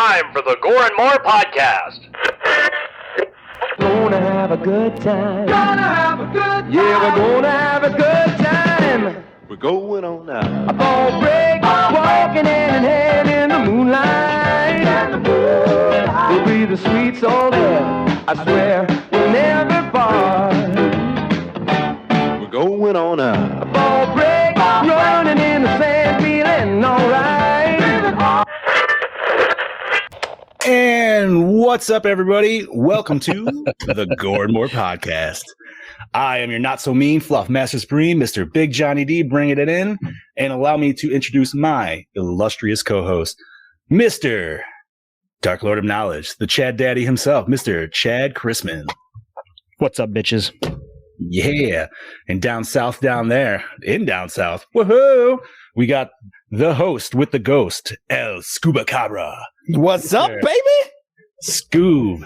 time for the Gore N More podcast. Gonna have a good time. Gonna have a good time. Yeah, we're gonna have a good time. We're going on now. A ball break, walking hand in hand in the moonlight. We'll be the sweets all there. I swear we'll never part. We're going on now. A ball break, running in the sand, feeling alright. And what's up, everybody? Welcome to the Gore N More podcast. I am your not-so-mean Fluff Master Supreme, Mr. Big Johnny D, bringing it in, and allow me to introduce my illustrious co-host, Mr. Dark Lord of Knowledge, the Chad Daddy himself, Mr. Chad Chrisman. What's up, bitches? Yeah, and down south, down there, woohoo, we got the host with the ghost, El Scuba Cabra. What's up, baby? Scoob.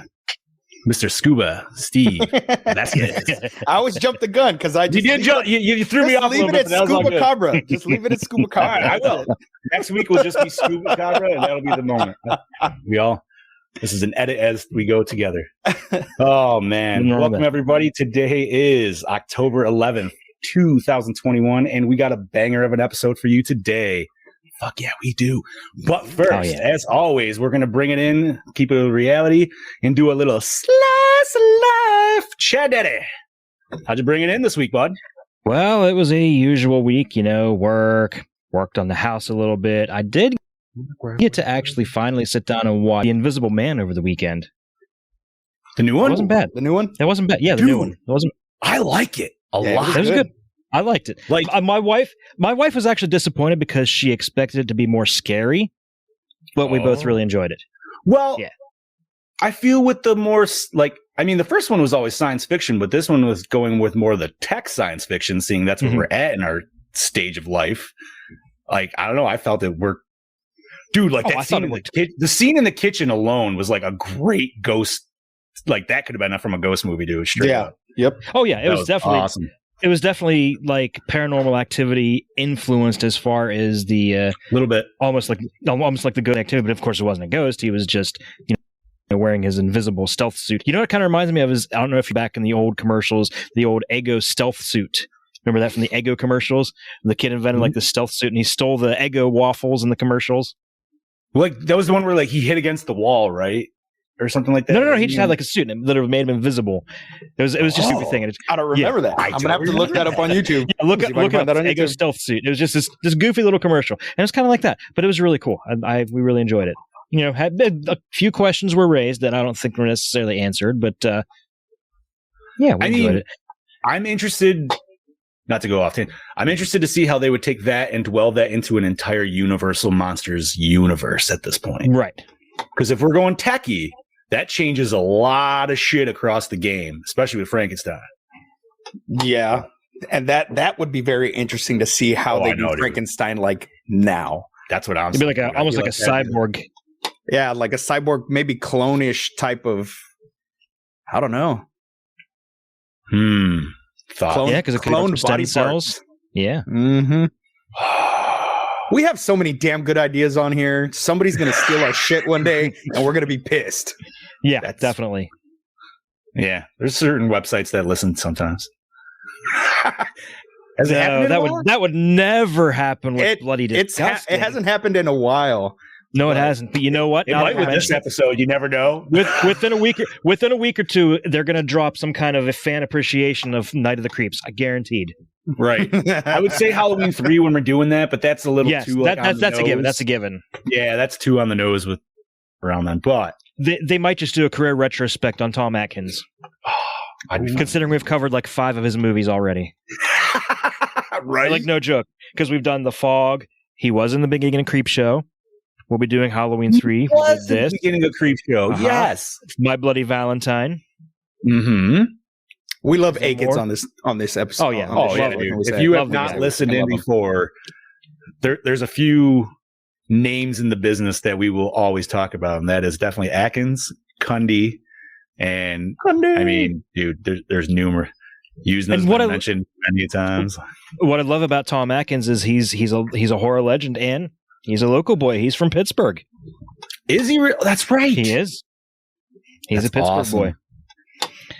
Mr. Scuba, Steve. That's it. I always jumped the gun because I just... You did jump. You threw me off a leave little it bit. at Scuba Cabra. Just leave it at Scuba Cabra. I will. Next week will just be Scuba Cabra, and that'll be the moment. This is an edit as we go together. Oh, man. Welcome, everybody. Today is October 11th, 2021, and we got a banger of an episode for you today. Fuck yeah, we do. But first, as always, we're going to bring it in, keep it a reality, and do a little slice of life. Chad Daddy, how'd you bring it in this week, bud? Well, it was a usual week, worked on the house a little bit. I did get to actually finally sit down and watch The Invisible Man over the weekend. The new one? It wasn't bad. The new one? It wasn't bad. Yeah, the new one. It wasn't. I like it a lot. It was good. I liked it. Like my wife was actually disappointed because she expected it to be more scary, but we both really enjoyed it. Well, yeah. I feel with the more the first one was always science fiction, but this one was going with more of the tech science fiction, seeing that's where we're at in our stage of life. Like, I don't know, I felt it worked. Dude, like that scene the scene in the kitchen alone was like a great ghost. Like that could have been from a ghost movie, dude. Straight up. Yep. Oh yeah, it was definitely awesome. It was definitely like Paranormal Activity influenced as far as the little bit almost like the Good Activity, but of course it wasn't a ghost. He was just wearing his invisible stealth suit. You know what it kind of reminds me of is, I don't know if you're back in the old commercials, the old Eggo stealth suit. Remember that from the Eggo commercials? The kid invented like the stealth suit and he stole the Eggo waffles in the commercials. Like that was the one where like he hit against the wall, right? Or something like that. No. He just had like a suit and it literally made him invisible. It was just a stupid thing. And I don't remember that. I'm gonna have to look that up on YouTube. Yeah, look up Eggo stealth suit. It was just this goofy little commercial, and it's kind of like that. But it was really cool. We really enjoyed it. Had a few questions were raised that I don't think were necessarily answered, but we enjoyed it. I'm interested. Not to go off, I'm interested to see how they would take that and dwell that into an entire Universal Monsters universe at this point. Right. Because if we're going techie, that changes a lot of shit across the game, especially with Frankenstein. Yeah. And that would be very interesting to see how they do Frankenstein like now. That's what I'm saying. It'd be almost like a cyborg. Yeah, like a cyborg, maybe clone-ish type of, I don't know. Thought. Yeah, because it could clone body cells. Parts. Yeah. Mm-hmm. We have so many damn good ideas on here. Somebody's going to steal our shit one day, and we're going to be pissed. Yeah, definitely. Yeah, there's certain websites that listen sometimes. That would never happen with Bloody Disgusting. It hasn't happened in a while. No, it hasn't. But you know what? It might with this episode. You never know. Within a week or two, they're going to drop some kind of a fan appreciation of Night of the Creeps. I guaranteed. Right. I would say Halloween 3 when we're doing that, but that's a little too. That's a given. That's a given. Yeah, that's too on the nose with around then. But they might just do a career retrospect on Tom Atkins. Considering we've covered like 5 of his movies already. Right. Like no joke, because we've done The Fog. He was in the beginning of Creep Show. We'll be doing Halloween 3. We did this. Beginning of Creep Show. Uh-huh. Yes. My Bloody Valentine. Mm-hmm. We love Akins on this episode. Oh yeah. Dude. If you have not listened in before, there's a few names in the business that we will always talk about, and that is definitely Atkins, Cundy, and I mean, dude, there's numerous. Used as mentioned many times. What I love about Tom Atkins is he's a horror legend and he's a local boy. He's from Pittsburgh. Is he real? That's right. He is. He's That's a Pittsburgh awesome. boy.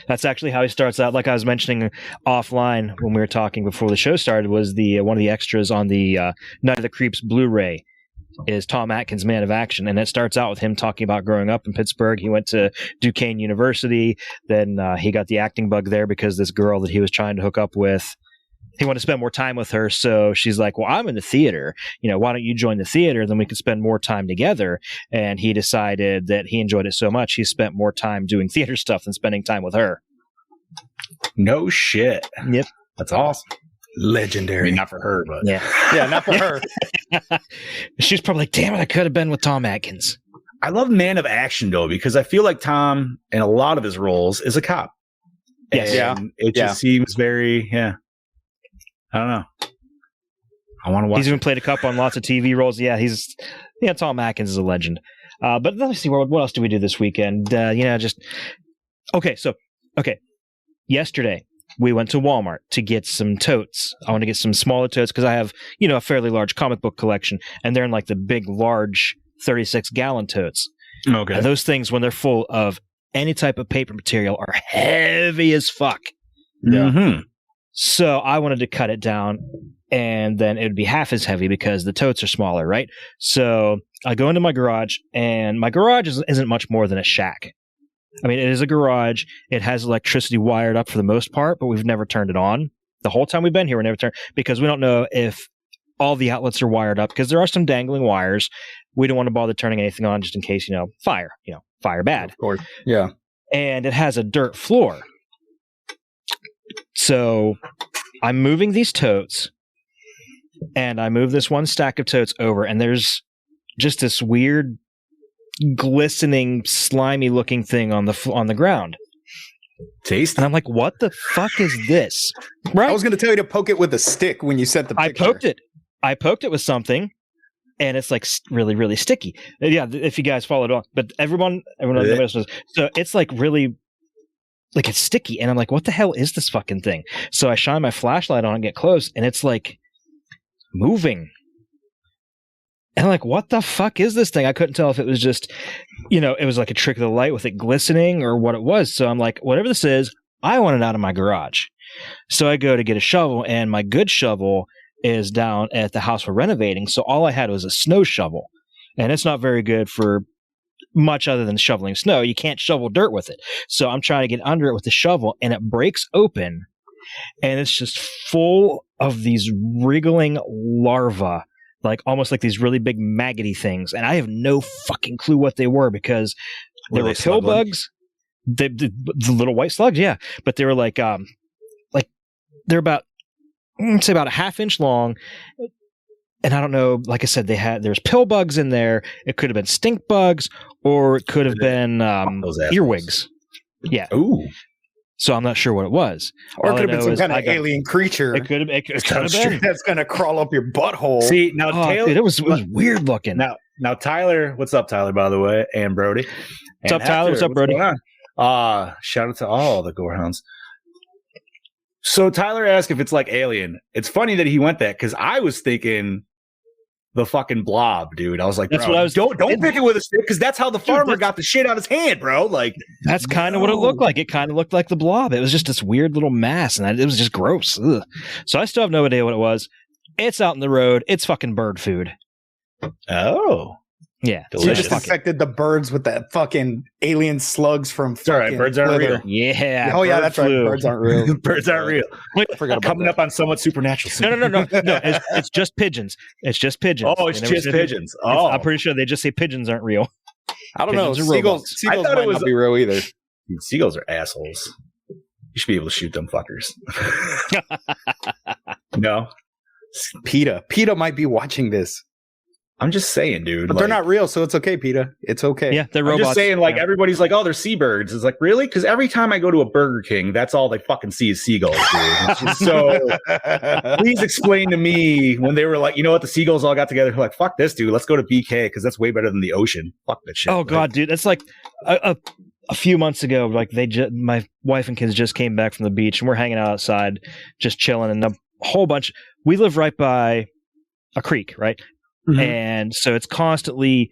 That's actually how he starts out. Like I was mentioning offline when we were talking before the show started, was the one of the extras on the Night of the Creeps Blu-ray is Tom Atkins' Man of Action, and it starts out with him talking about growing up in Pittsburgh. He went to Duquesne University, then he got the acting bug there because this girl that he was trying to hook up with, he wanted to spend more time with her. So she's like, well, I'm in the theater. Why don't you join the theater? Then we can spend more time together. And he decided that he enjoyed it so much, he spent more time doing theater stuff than spending time with her. No shit. Yep. That's awesome. Legendary. I mean, not for her, but Yeah, not for her. She's probably like, damn it, I could have been with Tom Atkins. I love Man of Action though, because I feel like Tom in a lot of his roles is a cop. Yes. And it just seems very, I don't know. I want to watch. He's even played a couple on lots of TV roles. Yeah, Tom Atkins is a legend. But let me see, what else do we do this weekend? Yesterday, we went to Walmart to get some totes. I want to get some smaller totes because I have, a fairly large comic book collection, and they're in like the big, large 36-gallon totes. Okay. And those things, when they're full of any type of paper material, are heavy as fuck. Yeah. Mm-hmm. So I wanted to cut it down, and then it would be half as heavy because the totes are smaller, right? So I go into my garage, and my garage isn't much more than a shack. I mean, it is a garage. It has electricity wired up for the most part, but we've never turned it on. The whole time we've been here, we never turned, because we don't know if all the outlets are wired up, because there are some dangling wires. We don't want to bother turning anything on just in case, fire bad. Of course. Yeah. And it has a dirt floor. So I'm moving these totes, and I move this one stack of totes over, and there's just this weird glistening, slimy looking thing on the ground. Taste. And I'm like, what the fuck is this? Right. I was going to tell you to poke it with a stick when you sent the picture. I poked it with something, and it's like really, really sticky. Yeah, if you guys followed on, but everyone knows. So it's like really, like it's sticky, and I'm like, what the hell is this fucking thing? So I shine my flashlight on and get close, and it's like moving. And I'm like, what the fuck is this thing? I couldn't tell if it was just, it was like a trick of the light with it glistening or what it was. So I'm like, whatever this is, I want it out of my garage. So I go to get a shovel, and my good shovel is down at the house we're renovating. So all I had was a snow shovel, and it's not very good for much other than shoveling snow. You can't shovel dirt with it. So I'm trying to get under it with the shovel, and it breaks open, and it's just full of these wriggling larvae, like almost like these really big maggoty things. And I have no fucking clue what they were, because they were pill bugs. The little white slugs, yeah. But they were like they're about, say about a half-inch long. And I don't know, like I said, there's pill bugs in there. It could have been stink bugs, or it could have been earwigs. Yeah. Ooh. So I'm not sure what it was. Or it could have been some kind of alien creature. It could have been. That's going to crawl up your butthole. See, now Taylor, dude, it was weird looking. Now Tyler, what's up, Tyler, by the way, and Brody. What's up, Tyler? What's up, Brody? Shout out to all the Gorehounds. So Tyler asked if it's like Alien. It's funny that he went that, because I was thinking the fucking blob, dude. I was like, that's bro, what I was. Don't pick it with a stick, because that's how the farmer got the shit out of his hand, bro. Like, that's kind of what it looked like. It kind of looked like the blob. It was just this weird little mass, and it was just gross. Ugh. So I still have no idea what it was. It's out in the road. It's fucking bird food. Oh. Yeah. So you just infected the birds with that fucking alien slugs from fucking... All right, birds aren't real. Yeah. Oh, yeah, that's flu. right. Birds aren't real. Birds aren't real. Coming up on somewhat supernatural soon. No. It's just pigeons. It's just pigeons. Oh, it's just pigeons. Oh. I'm pretty sure they just say pigeons aren't real. I don't know. Seagulls might not be real either. Seagulls are assholes. You should be able to shoot them fuckers. No? PETA might be watching this. I'm just saying, dude. But they're not real, so it's okay, PETA. It's okay. Yeah, they're robots. I'm just saying, everybody's like, oh, they're seabirds. It's like, really? Because every time I go to a Burger King, that's all they fucking see is seagulls, dude. It's just so, please explain to me when they were like, you know what, the seagulls all got together, like, fuck this, dude. Let's go to BK, because that's way better than the ocean. Fuck that shit. Oh, God, dude. That's like a few months ago, like my wife and kids just came back from the beach, and we're hanging out outside, just chilling, and a whole bunch. We live right by a creek, right? Mm-hmm. And so it's constantly,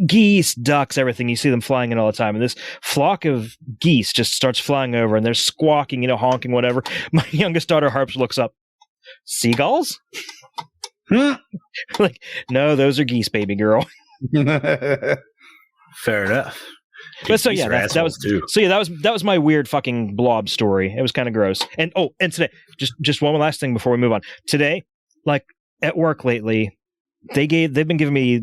geese, ducks, everything. You see them flying in all the time. And this flock of geese just starts flying over and they're squawking, honking, whatever. My youngest daughter, Harps, looks up. Seagulls? Like, no, those are geese, baby girl. Fair enough. But so yeah, that was my weird fucking blob story. It was kind of gross. And today, just one last thing before we move on. Today, like at work lately, they've been giving me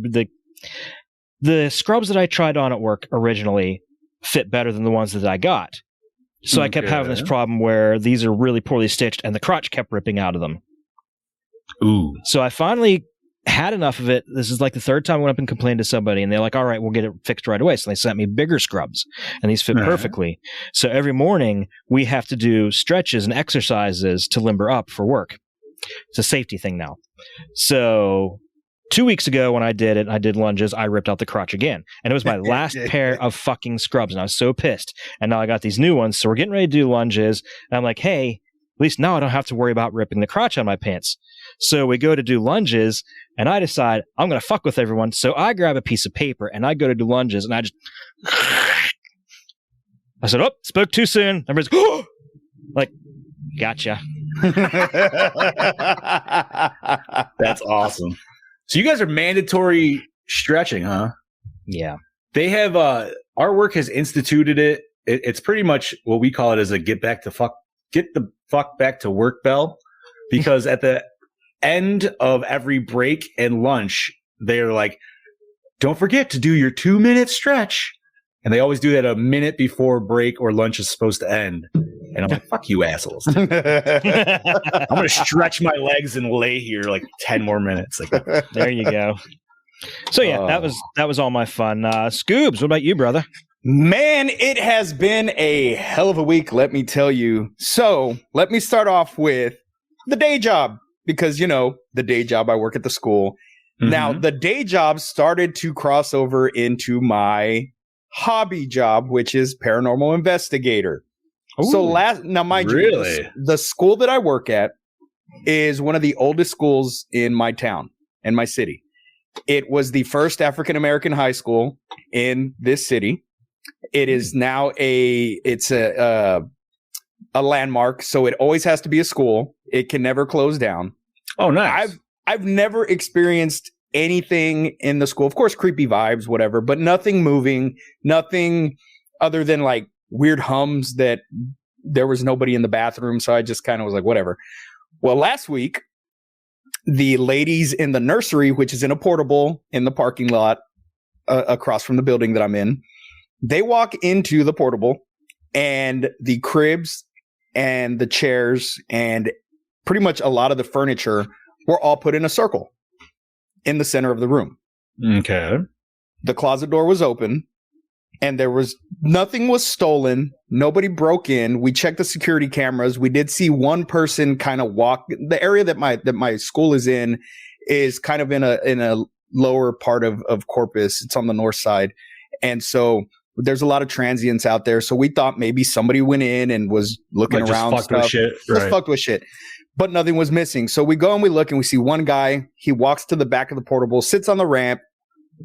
the scrubs that I tried on at work originally fit better than the ones that I got. So I kept having this problem where these are really poorly stitched and the crotch kept ripping out of them. Ooh. So I finally had enough of it. This is like the third time I went up and complained to somebody, and they're like, all right, we'll get it fixed right away. So they sent me bigger scrubs, and these fit perfectly. So every morning we have to do stretches and exercises to limber up for work. It's a safety thing now. So 2 weeks ago when I did lunges, I ripped out the crotch again. And it was my last pair of fucking scrubs, and I was so pissed. And now I got these new ones, so we're getting ready to do lunges, and I'm like, hey, at least now I don't have to worry about ripping the crotch on my pants. So we go to do lunges, and I decide I'm going to fuck with everyone. So I grab a piece of paper, and I go to do lunges, and I said, oh, spoke too soon. Everybody's like, gotcha. That's awesome. So you guys are mandatory stretching, huh? Yeah. They have, our work has instituted it. It's pretty much what we call it as a get the fuck back to work bell, because at the end of every break and lunch, they're like, don't forget to do your 2-minute stretch. And they always do that a minute before break or lunch is supposed to end. And I'm like, fuck you assholes. I'm going to stretch my legs and lay here like 10 more minutes. Like, there you go. So yeah, that was all my fun. Scoobs, what about you, brother? Man, it has been a hell of a week, let me tell you. So let me start off with the day job, because, the day job, I work at the school. Mm-hmm. Now, the day job started to cross over into my hobby job, which is paranormal investigator. Ooh, so now, mind you, the school that I work at is one of the oldest schools in my town, in my city. It was the first African-American high school in this city. It is now a landmark, so it always has to be a school. It can never close down. Oh, nice. I've never experienced anything in the school. Of course, creepy vibes, whatever, but nothing moving, nothing other than like weird hums that there was nobody in the bathroom. So I just kind of was like, whatever. Well, last week, the ladies in the nursery, which is in a portable in the parking lot across from the building that I'm in, they walk into the portable, and the cribs and the chairs and pretty much a lot of the furniture were all put in a circle in the center of the room. Okay. The closet door was open, and nothing was stolen. Nobody broke in. We checked the security cameras. We did see one person kind of walk. The area that my school is in is kind of in a lower part of Corpus. It's on the north side. And so there's a lot of transients out there. So we thought maybe somebody went in and was looking around. Just fucked with shit. Just fucked with shit. But nothing was missing. So we go and we look, and we see one guy. He walks to the back of the portable, sits on the ramp.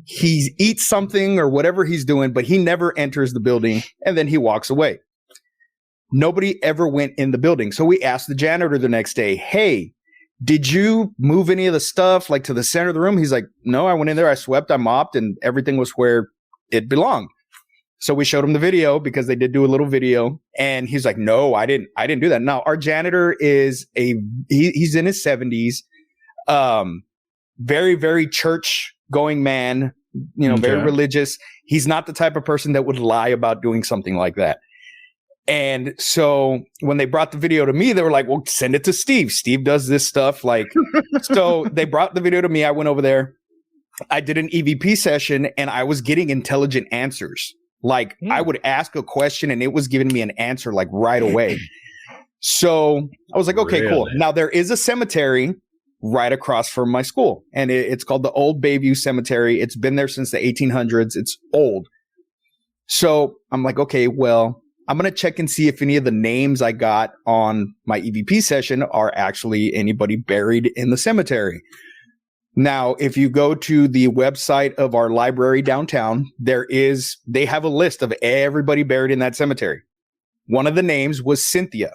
He eats something or whatever he's doing, but he never enters the building, and then he walks away. Nobody ever went in the building. So we asked the janitor the next day, hey, did you move any of the stuff like to the center of the room? He's like, no, I went in there, I swept, I mopped, and everything was where it belonged. So we showed him the video, because they did do a little video, and he's like, no, I didn't do that. Now, our janitor is he's in his 70s, very, very church going man, very religious. He's not the type of person that would lie about doing something like that. And so when they brought the video to me, they were like, well, send it to Steve. Steve does this stuff. So they brought the video to me. I went over there. I did an EVP session, and I was getting intelligent answers. I would ask a question, and it was giving me an answer right away. So I was like, okay, cool. Now there is a cemetery right across from my school, and it's called the Old Bayview Cemetery. It's been there since the 1800s. It's old. So I'm like, okay, well, I'm going to check and see if any of the names I got on my EVP session are actually anybody buried in the cemetery. Now, if you go to the website of our library downtown, they have a list of everybody buried in that cemetery. One of the names was Cynthia.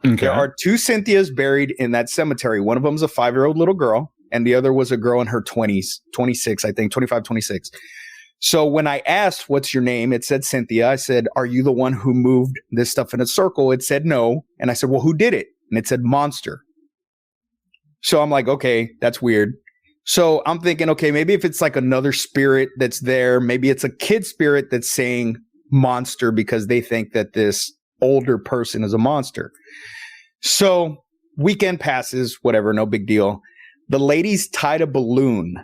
Okay. There are 2 Cynthias buried in that cemetery. One of them is a 5-year-old little girl, and the other was a girl in her 20s, 26, I think, 25, 26. So when I asked, what's your name? It said Cynthia. I said, are you the one who moved this stuff in a circle? It said no. And I said, well, who did it? And it said Monster. So I'm like, okay, that's weird. So I'm thinking, okay, maybe if it's like another spirit that's there, maybe it's a kid spirit that's saying monster because they think that this older person is a monster. So weekend passes, whatever, no big deal. The ladies tied a balloon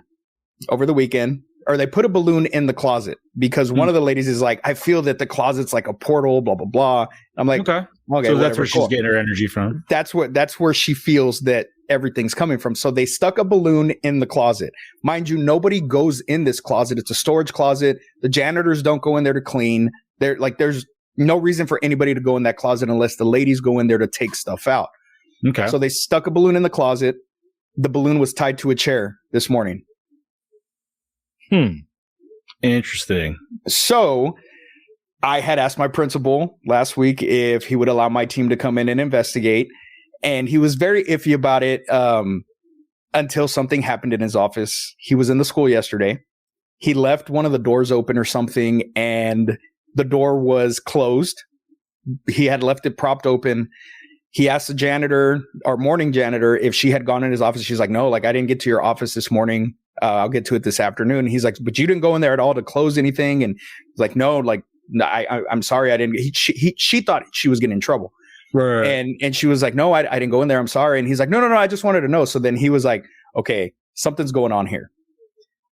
over the weekend, or they put a balloon in the closet because one of the ladies is like, I feel that the closet's like a portal, blah, blah, blah. I'm like, okay, so that's where she's getting her energy from. That's where she feels that everything's coming from. So they stuck a balloon in the closet. Mind you, nobody goes in this closet. It's a storage closet. The janitors don't go in there to clean. There's no reason for anybody to go in that closet unless the ladies go in there to take stuff out. Okay. So they stuck a balloon in the closet. The balloon was tied to a chair this morning. Interesting. So I had asked my principal last week if he would allow my team to come in and investigate. And he was very iffy about it until something happened in his office. He was in the school yesterday. He left one of the doors open or something, and the door was closed. He had left it propped open. He asked the janitor, our morning janitor, if she had gone in his office. She's like, no, I didn't get to your office this morning. I'll get to it this afternoon. And he's like, but you didn't go in there at all to close anything? And he's like, no, I'm sorry. I didn't. She thought she was getting in trouble. Right. And she was like, no, I didn't go in there. I'm sorry. And he's like, no, I just wanted to know. So then he was like, okay, something's going on here.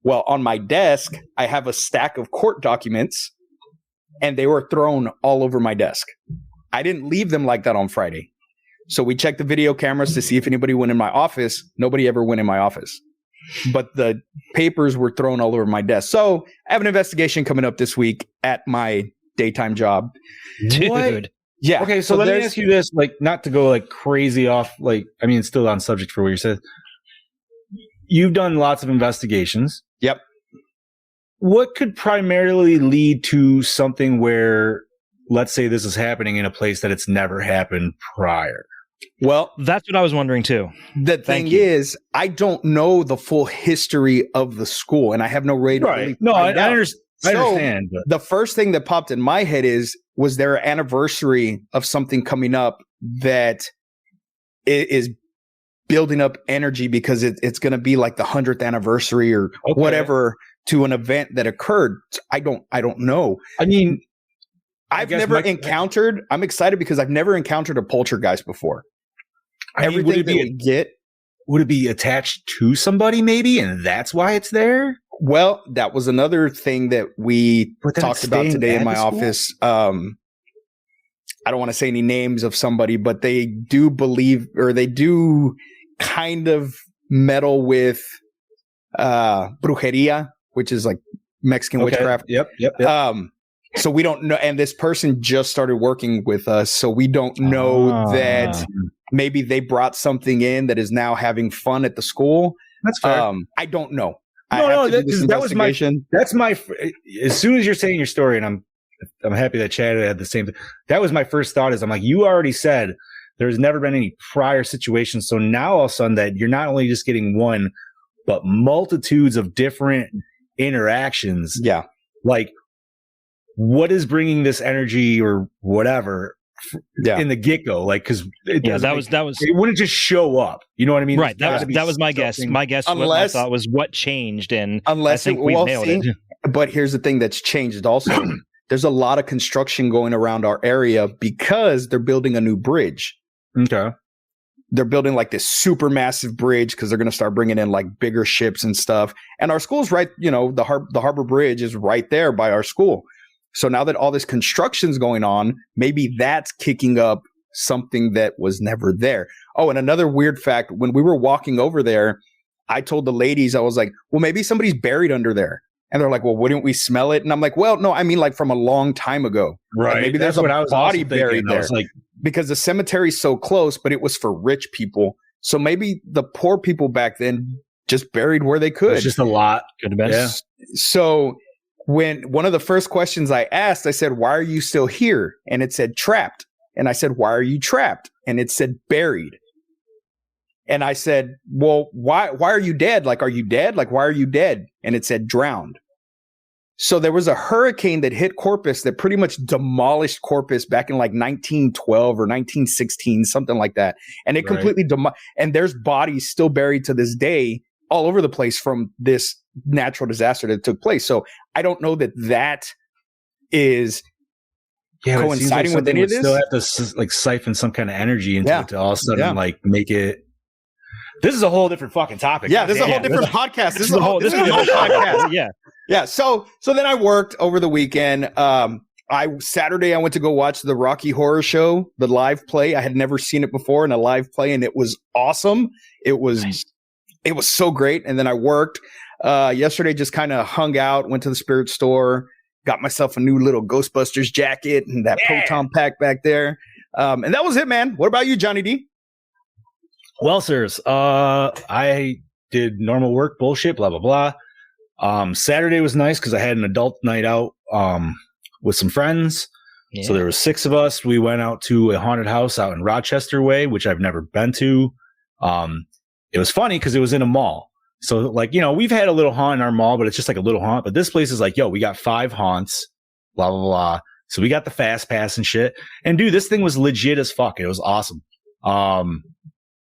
Well, on my desk, I have a stack of court documents, and they were thrown all over my desk. I didn't leave them like that on Friday. So we checked the video cameras to see if anybody went in my office. Nobody ever went in my office. But the papers were thrown all over my desk. So I have an investigation coming up this week at my daytime job. Dude. What? Yeah. Okay, so let me ask you this, not to go crazy off, it's still on subject for what you said. You've done lots of investigations. Yep. What could primarily lead to something where, let's say this is happening in a place that it's never happened prior? Well, that's what I was wondering too. The thing is, I don't know the full history of the school, and I have no way to really find out. I understand. But the first thing that popped in my head was there an anniversary of something coming up that is building up energy because it's going to be like the 100th anniversary or whatever to an event that occurred. I don't know. I mean, I'm excited because I've never encountered a poltergeist before. Everything that we get. Would it be attached to somebody maybe, and that's why it's there? Well, that was another thing that we talked about today in my office. I don't want to say any names of somebody, but they do believe, or they do kind of meddle with brujeria, which is like Mexican witchcraft. Yep. So we don't know. And this person just started working with us. So we don't know that maybe they brought something in that is now having fun at the school. That's fair. I don't know. That was my, as soon as you're saying your story, and I'm happy that Chad had the same, that was my first thought is I'm like, you already said there's never been any prior situations. So now all of a sudden that you're not only just getting one, but multitudes of different interactions. Yeah. Like, what is bringing this energy or whatever in the get-go? Like, because it wouldn't just show up. You know what I mean? Right. That was my guess. My guess, I thought was what changed, and I think we nailed it. But here's the thing that's changed also. There's a lot of construction going around our area because they're building a new bridge. Okay. They're building like this super massive bridge because they're going to start bringing in like bigger ships and stuff. And our school's right, the harbor bridge is right there by our school. So now that all this construction's going on, maybe that's kicking up something that was never there. Oh, and another weird fact, when we were walking over there, I told the ladies, I was like, well, maybe somebody's buried under there. And they're like, well, wouldn't we smell it? And I'm like, well, no, I mean like from a long time ago. Right. Like maybe there's a body buried there. Because the cemetery's so close, but it was for rich people. So maybe the poor people back then just buried where they could. It's just a lot. Could have been. Yeah. So when one of the first questions I asked, I said, "Why are you still here?" And it said trapped. And I said, "Why are you trapped?" And it said buried. And I said, "Well, why are you dead? Like, are you dead? Like, why are you dead?" And it said drowned. So there was a hurricane that hit Corpus that pretty much demolished Corpus back in like 1912 or 1916, something like that. And it completely and there's bodies still buried to this day all over the place from this natural disaster that took place. So I don't know that is coinciding with any of this. Still have to like siphon some kind of energy into it to all of a sudden like make it. This is a whole different fucking topic. Yeah, this is a whole different podcast. This is a whole podcast. Yeah. So then I worked over the weekend. Saturday I went to go watch the Rocky Horror Show, the live play. I had never seen it before in a live play, and it was awesome. It was so great. And then I worked yesterday, just kind of hung out, went to the spirit store, got myself a new little Ghostbusters jacket and that proton pack back there. And that was it, man. What about you, Johnny D? Well, sirs, I did normal work, bullshit, blah, blah, blah. Saturday was nice because I had an adult night out with some friends. Yeah. So there was 6 of us. We went out to a haunted house out in Rochester Way, which I've never been to. It was funny because it was in a mall. So, like, you know, we've had a little haunt in our mall, but it's just like a little haunt. But this place is like, yo, we got 5 haunts, blah, blah, blah. So we got the fast pass and shit. And dude, this thing was legit as fuck. It was awesome.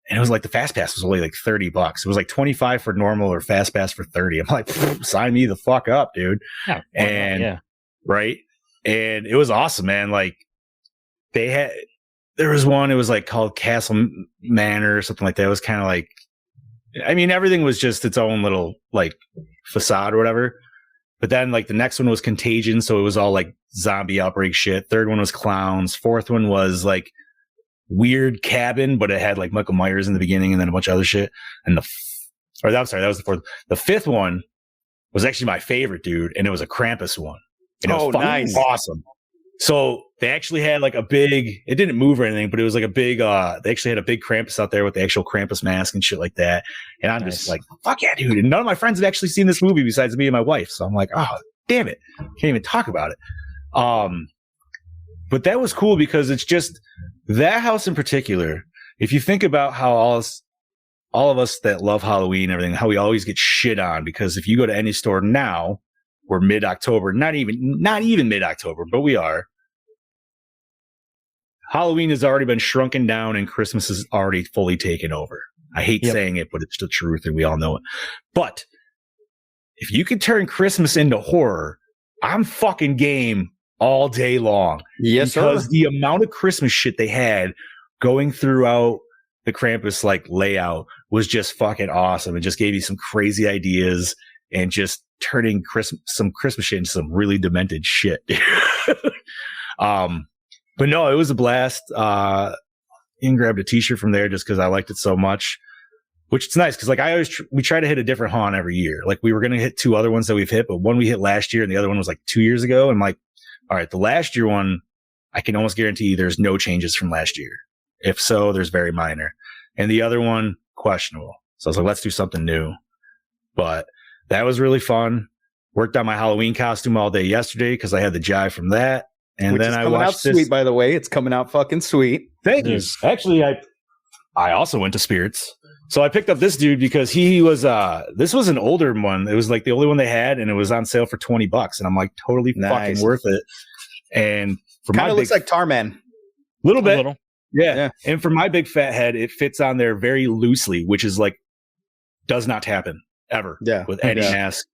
And it was like the fast pass was only like $30. It was like 25 for normal or fast pass for 30. I'm like, sign me the fuck up, dude. Yeah, and right. And it was awesome, man. Like there was one, it was like called Castle Manor or something like that. It was kind of like, I mean, everything was just its own little like facade or whatever. But then like the next one was Contagion. So it was all like zombie outbreak shit. Third one was clowns. Fourth one was weird cabin, but it had like Michael Myers in the beginning and then a bunch of other shit. And that was the fourth. The fifth one was actually my favorite, dude. And it was a Krampus one. And it was fucking awesome. So they actually had like a big, it didn't move or anything, but it was like a big, they actually had a big Krampus out there with the actual Krampus mask and shit like that. And I'm just like, fuck yeah, dude. And none of my friends had actually seen this movie besides me and my wife. So I'm like, oh, damn it. Can't even talk about it. But that was cool because it's just that house in particular. If you think about how all of us that love Halloween and everything, how we always get shit on, because if you go to any store now, we're mid-October, not even mid-October, but we are. Halloween has already been shrunken down and Christmas is already fully taken over. I hate saying it, but it's the truth and we all know it. But if you could turn Christmas into horror, I'm fucking game all day long. Yes, because the amount of Christmas shit they had going throughout the Krampus layout was just fucking awesome. It just gave you some crazy ideas and just turning some Christmas shit into some really demented shit. But no, it was a blast. Ian grabbed a t-shirt from there just because I liked it so much, which is nice because we try to hit a different haunt every year. Like we were going to hit 2 other ones that we've hit, but one we hit last year and the other one was like 2 years ago. And I'm like, all right, the last year one, I can almost guarantee there's no changes from last year. If so, there's very minor. And the other one, questionable. So I was like, let's do something new. But that was really fun. Worked on my Halloween costume all day yesterday because I had the jive from that. And which then I watched this. Sweet, by the way, it's coming out fucking sweet. Thank you. Actually, I also went to Spirits. So I picked up this dude because he was this was an older one. It was like the only one they had, and it was on sale for $20. And I'm like, totally fucking worth it. And for kind of looks like Tarman. Little bit. Yeah. And for my big fat head, it fits on there very loosely, which is like does not happen ever with any mask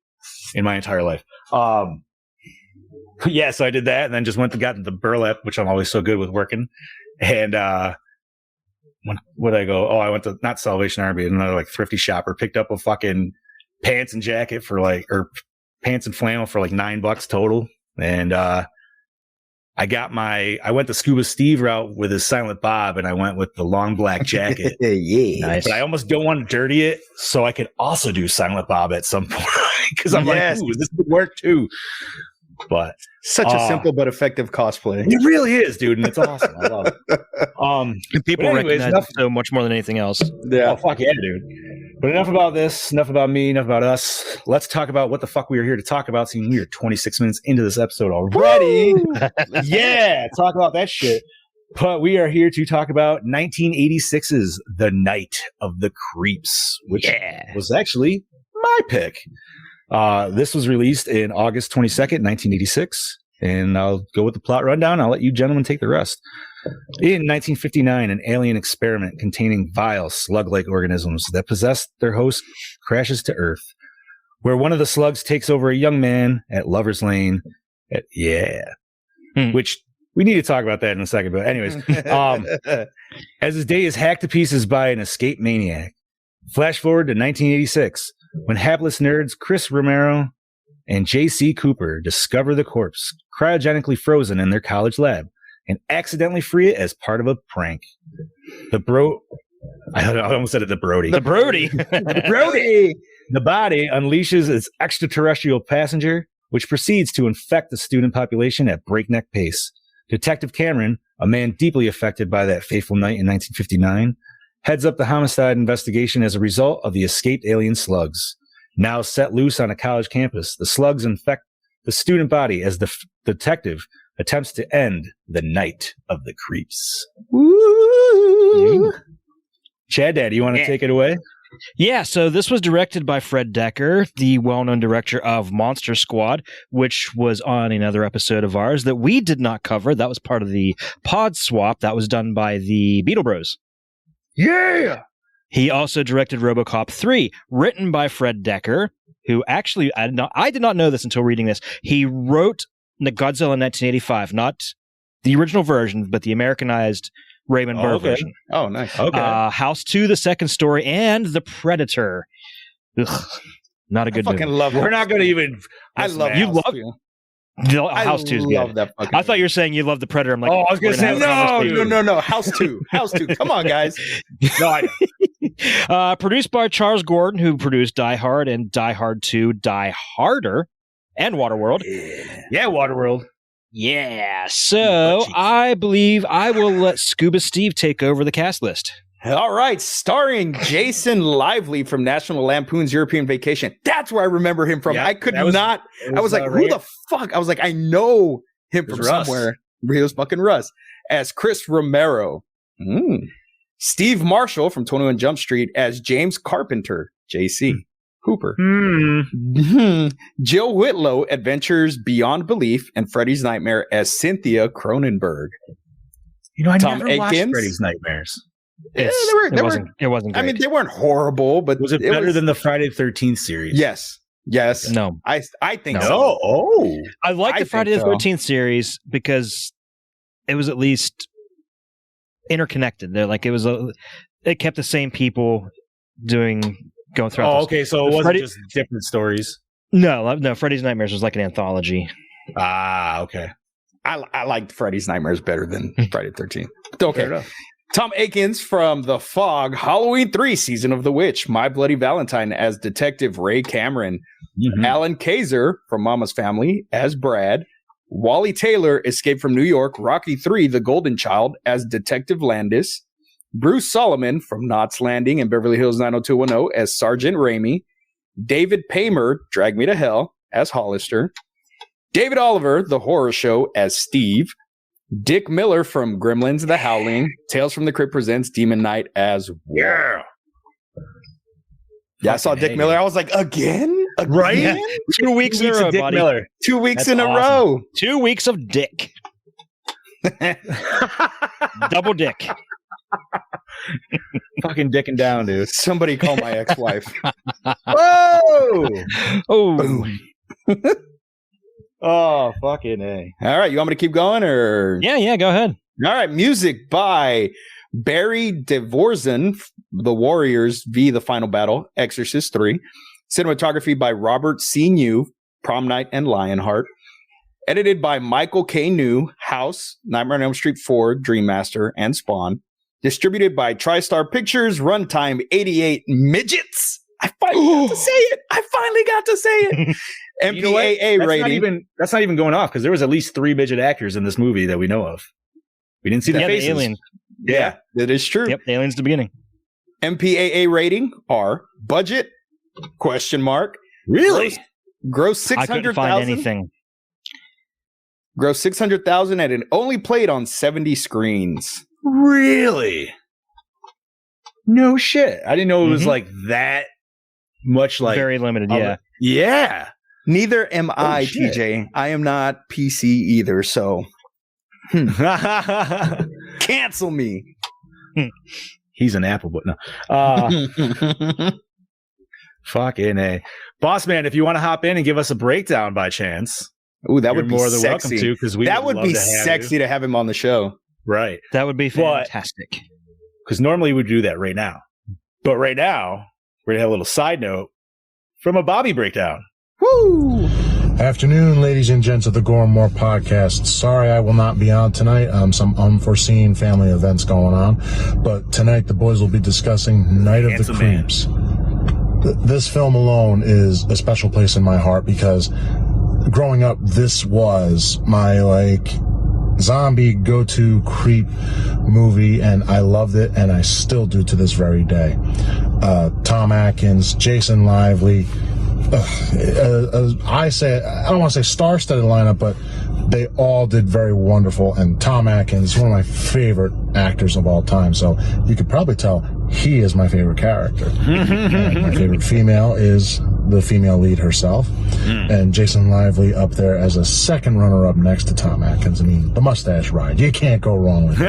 in my entire life. Yeah, so I did that and then just got into the burlap, which I'm always so good with working. And where'd I go? Oh, I went to not Salvation Army, another like thrifty shopper, picked up a fucking pants and jacket or pants and flannel for like $9 total. And I went the Scuba Steve route with his Silent Bob, and I went with the long black jacket. Yeah, nice. But I almost don't want to dirty it, so I could also do Silent Bob at some point because I'm like, ooh, this would work too. But such a simple but effective cosplay. It really is, dude, and it's awesome. I love it. And people recognize it so much more than anything else. Yeah. Oh, fuck yeah, dude. But enough about this. Enough about me. Enough about us. Let's talk about what the fuck we are here to talk about. Seeing we are 26 minutes into this episode already. Yeah, talk about that shit. But we are here to talk about 1986's The Night of the Creeps, which was actually my pick. This was released in August 22nd, 1986. And I'll go with the plot rundown. I'll let you gentlemen take the rest. In 1959, an alien experiment containing vile slug-like organisms that possess their host crashes to Earth, where one of the slugs takes over a young man at Lover's Lane. Which we need to talk about that in a second. But anyways, as his day is hacked to pieces by an escaped maniac. Flash forward to 1986, when hapless nerds Chris Romero and J.C. Cooper discover the corpse cryogenically frozen in their college lab and accidentally free it as part of a prank. I almost said it, the Brody. The Brody. The Brody. The body unleashes its extraterrestrial passenger, which proceeds to infect the student population at breakneck pace. Detective Cameron, a man deeply affected by that fateful night in 1959, heads up the homicide investigation as a result of the escaped alien slugs. Now set loose on a college campus, the slugs infect the student body as the detective attempts to end the Night of the Creeps. Woo! Chad Dad, you want to take it away? Yeah, so this was directed by Fred Decker, the well-known director of Monster Squad, which was on another episode of ours that we did not cover. That was part of the pod swap that was done by the Beetle Bros. Yeah! He also directed RoboCop 3, written by Fred Decker, who actually, I did not know this until reading this. He wrote Godzilla in 1985, not the original version, but the Americanized Raymond Burr version. Oh, nice. Okay. House 2, the second story, and The Predator. Ugh, not a good movie. I fucking love it. We're not going to even... I love You House love 2. House 2 is love good. that fucking I thought you were saying you love The Predator. I'm like, I was going to say, no. House 2. House 2. Come on, guys. No, I know. Produced by Charles Gordon, who produced Die Hard and Die Hard 2, Die Harder, and Waterworld. Yeah, Waterworld. Yeah, so I believe I will let Scuba Steve take over the cast list. All right, starring Jason Lively from National Lampoon's European Vacation. That's where I remember him from. Yeah, I was like, who the fuck? I was like, I know him from Russ. somewhere. He was fucking Russ. As Chris Romero. Steve Marshall from 21 Jump Street as James Carpenter, JC. Cooper. Jill Whitlow, Adventures Beyond Belief, and Freddy's Nightmare as Cynthia Cronenberg. You know, I Tom never watched Aikens. Freddy's Nightmares. Yeah, It wasn't great. I mean, they weren't horrible, but Was it better than the Friday the 13th series? Yes. No. I think No. so. Oh. I like I the Friday the think so. 13th series because it was at least interconnected. They're like it kept the same people going throughout. Oh, okay. So it wasn't just different stories. No. Freddy's Nightmares was like an anthology. Ah, okay. I liked Freddy's Nightmares better than Friday the 13th. Okay. Fair enough. Tom Aikens from The Fog, Halloween 3, Season of the Witch, My Bloody Valentine as Detective Ray Cameron, Alan Kaiser from Mama's Family as Brad, Wally Taylor, Escape from New York, Rocky 3, The Golden Child as Detective Landis, Bruce Solomon from Knots Landing and Beverly Hills 90210 as Sergeant Raimi, David Paymer, Drag Me to Hell as Hollister, David Oliver, The Horror Show as Steve, Dick Miller from Gremlins, The Howling, Tales from the Crypt presents Demon Knight as Yeah. I saw Dick Miller. I was like, again? Right? Yeah. 2 weeks in a row, Dick buddy. Miller. 2 weeks That's in a awesome. row. 2 weeks of dick. Double dick. Fucking dicking down, dude. Somebody call my ex-wife. Whoa! Oh. Boom. Oh, fucking A. All right, you want me to keep going or? Yeah, go ahead. All right, music by Barry Dvorak, The Warriors v. The Final Battle, Exorcist 3. Cinematography by Robert C. New, Prom Night and Lionheart. Edited by Michael K. New, House, Nightmare on Elm Street 4, Dream Master, and Spawn. Distributed by TriStar Pictures, runtime 88 midgets. I finally got to say it. MPAA You know what? That's rating. That's not even going off because there was at least 3 midget actors in this movie that we know of. We didn't see the Yeah, the faces. aliens. Yeah, that is true. Yep, the aliens at the beginning. MPAA rating R. Budget? Question mark. Really? Gross I couldn't find 600,000. anything. Gross 600,000 and it only played on 70 screens. Really? No shit. I didn't know it was like that much. Like Very limited. Yeah. Yeah. Neither am I, shit. TJ. I am not PC either, so cancel me. He's an Apple, but no. Fucking A. Boss man, if you want to hop in and give us a breakdown by chance. Ooh, that you're would be more than sexy. welcome to, because that would be sexy to have him on the show. Right. That would be fantastic. Because normally we'd do that right now. But right now, we're going to have a little side note from a Bobby breakdown. Woo! Afternoon, ladies and gents of the Gore N More podcast. Sorry I will not be on tonight. Some unforeseen family events going on. But tonight the boys will be discussing Night of the Creeps. This film alone is a special place in my heart because growing up, this was my zombie go-to creep movie, and I loved it, and I still do to this very day. Tom Atkins, Jason Lively. I don't want to say star-studded lineup, but they all did very wonderful. And Tom Atkins is one of my favorite actors of all time. So you could probably tell he is my favorite character. And my favorite female is the female lead herself. And Jason Lively up there as a second runner-up next to Tom Atkins. I mean, the mustache ride. You can't go wrong with it.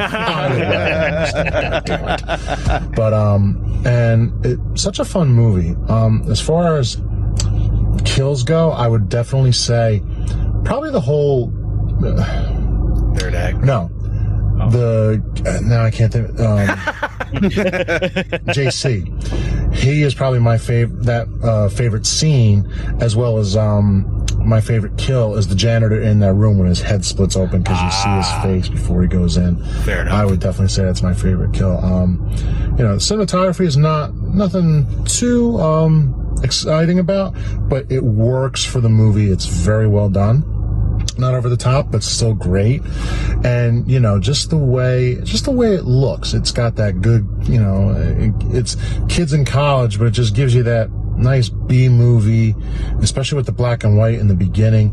But, and it's such a fun movie. As far as kills go, I would definitely say probably the whole Third act. No. Now I can't think. JC. He is probably my favorite scene, as well as my favorite kill is the janitor in that room when his head splits open because you see his face before he goes in. Fair enough. I would definitely say that's my favorite kill. Cinematography is nothing too exciting about, but it works for the movie. It's very well done. Not over the top, but still great. And, just the way it looks. It's got that good, it's kids in college, but it just gives you that nice B movie, especially with the black and white in the beginning.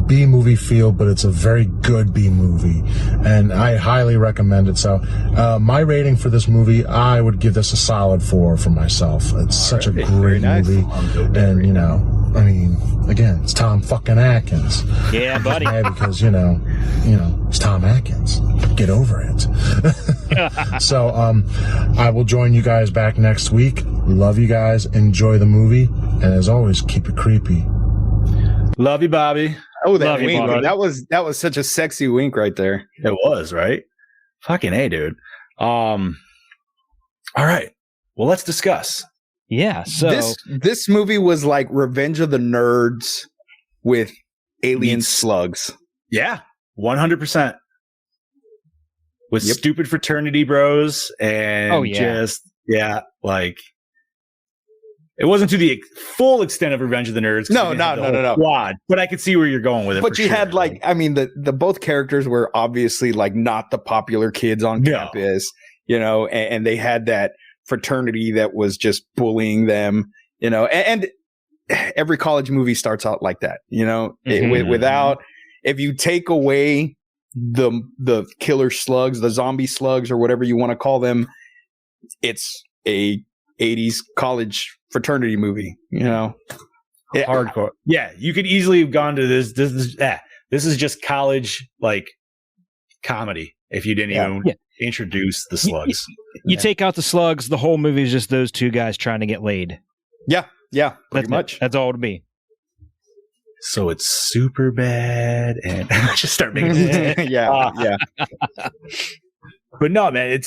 B movie feel, but it's a very good B movie, and I highly recommend it. So, my rating for this movie, I would give this a solid 4 for myself. It's such a great movie, and again, it's Tom fucking Atkins. Yeah, buddy. Yeah, because it's Tom Atkins. Get over it. So, I will join you guys back next week. Love you guys. Enjoy the movie, and as always, keep it creepy. Love you, Bobby. Oh, that Love you, wink. Bobby. That was such a sexy wink right there. It was, right? Fucking A, dude. All right. Well, let's discuss. Yeah. So This movie was like Revenge of the Nerds with alien Meets- slugs. Yeah, 100%. With stupid fraternity bros and it wasn't to the full extent of Revenge of the Nerds. No. Quad, but I could see where you're going with it. But you had the both characters were obviously not the popular kids on campus, and they had that fraternity that was just bullying them, and every college movie starts out like that, without, if you take away the killer slugs, the zombie slugs, or whatever you want to call them, it's a 80s college fraternity movie, hardcore. Yeah, you could easily have gone to this. This is just college comedy. If you didn't even introduce the slugs, you take out the slugs, the whole movie is just those two guys trying to get laid. Yeah, pretty much. That's all it'd be. So it's super bad, and just start making. yeah. But no, man,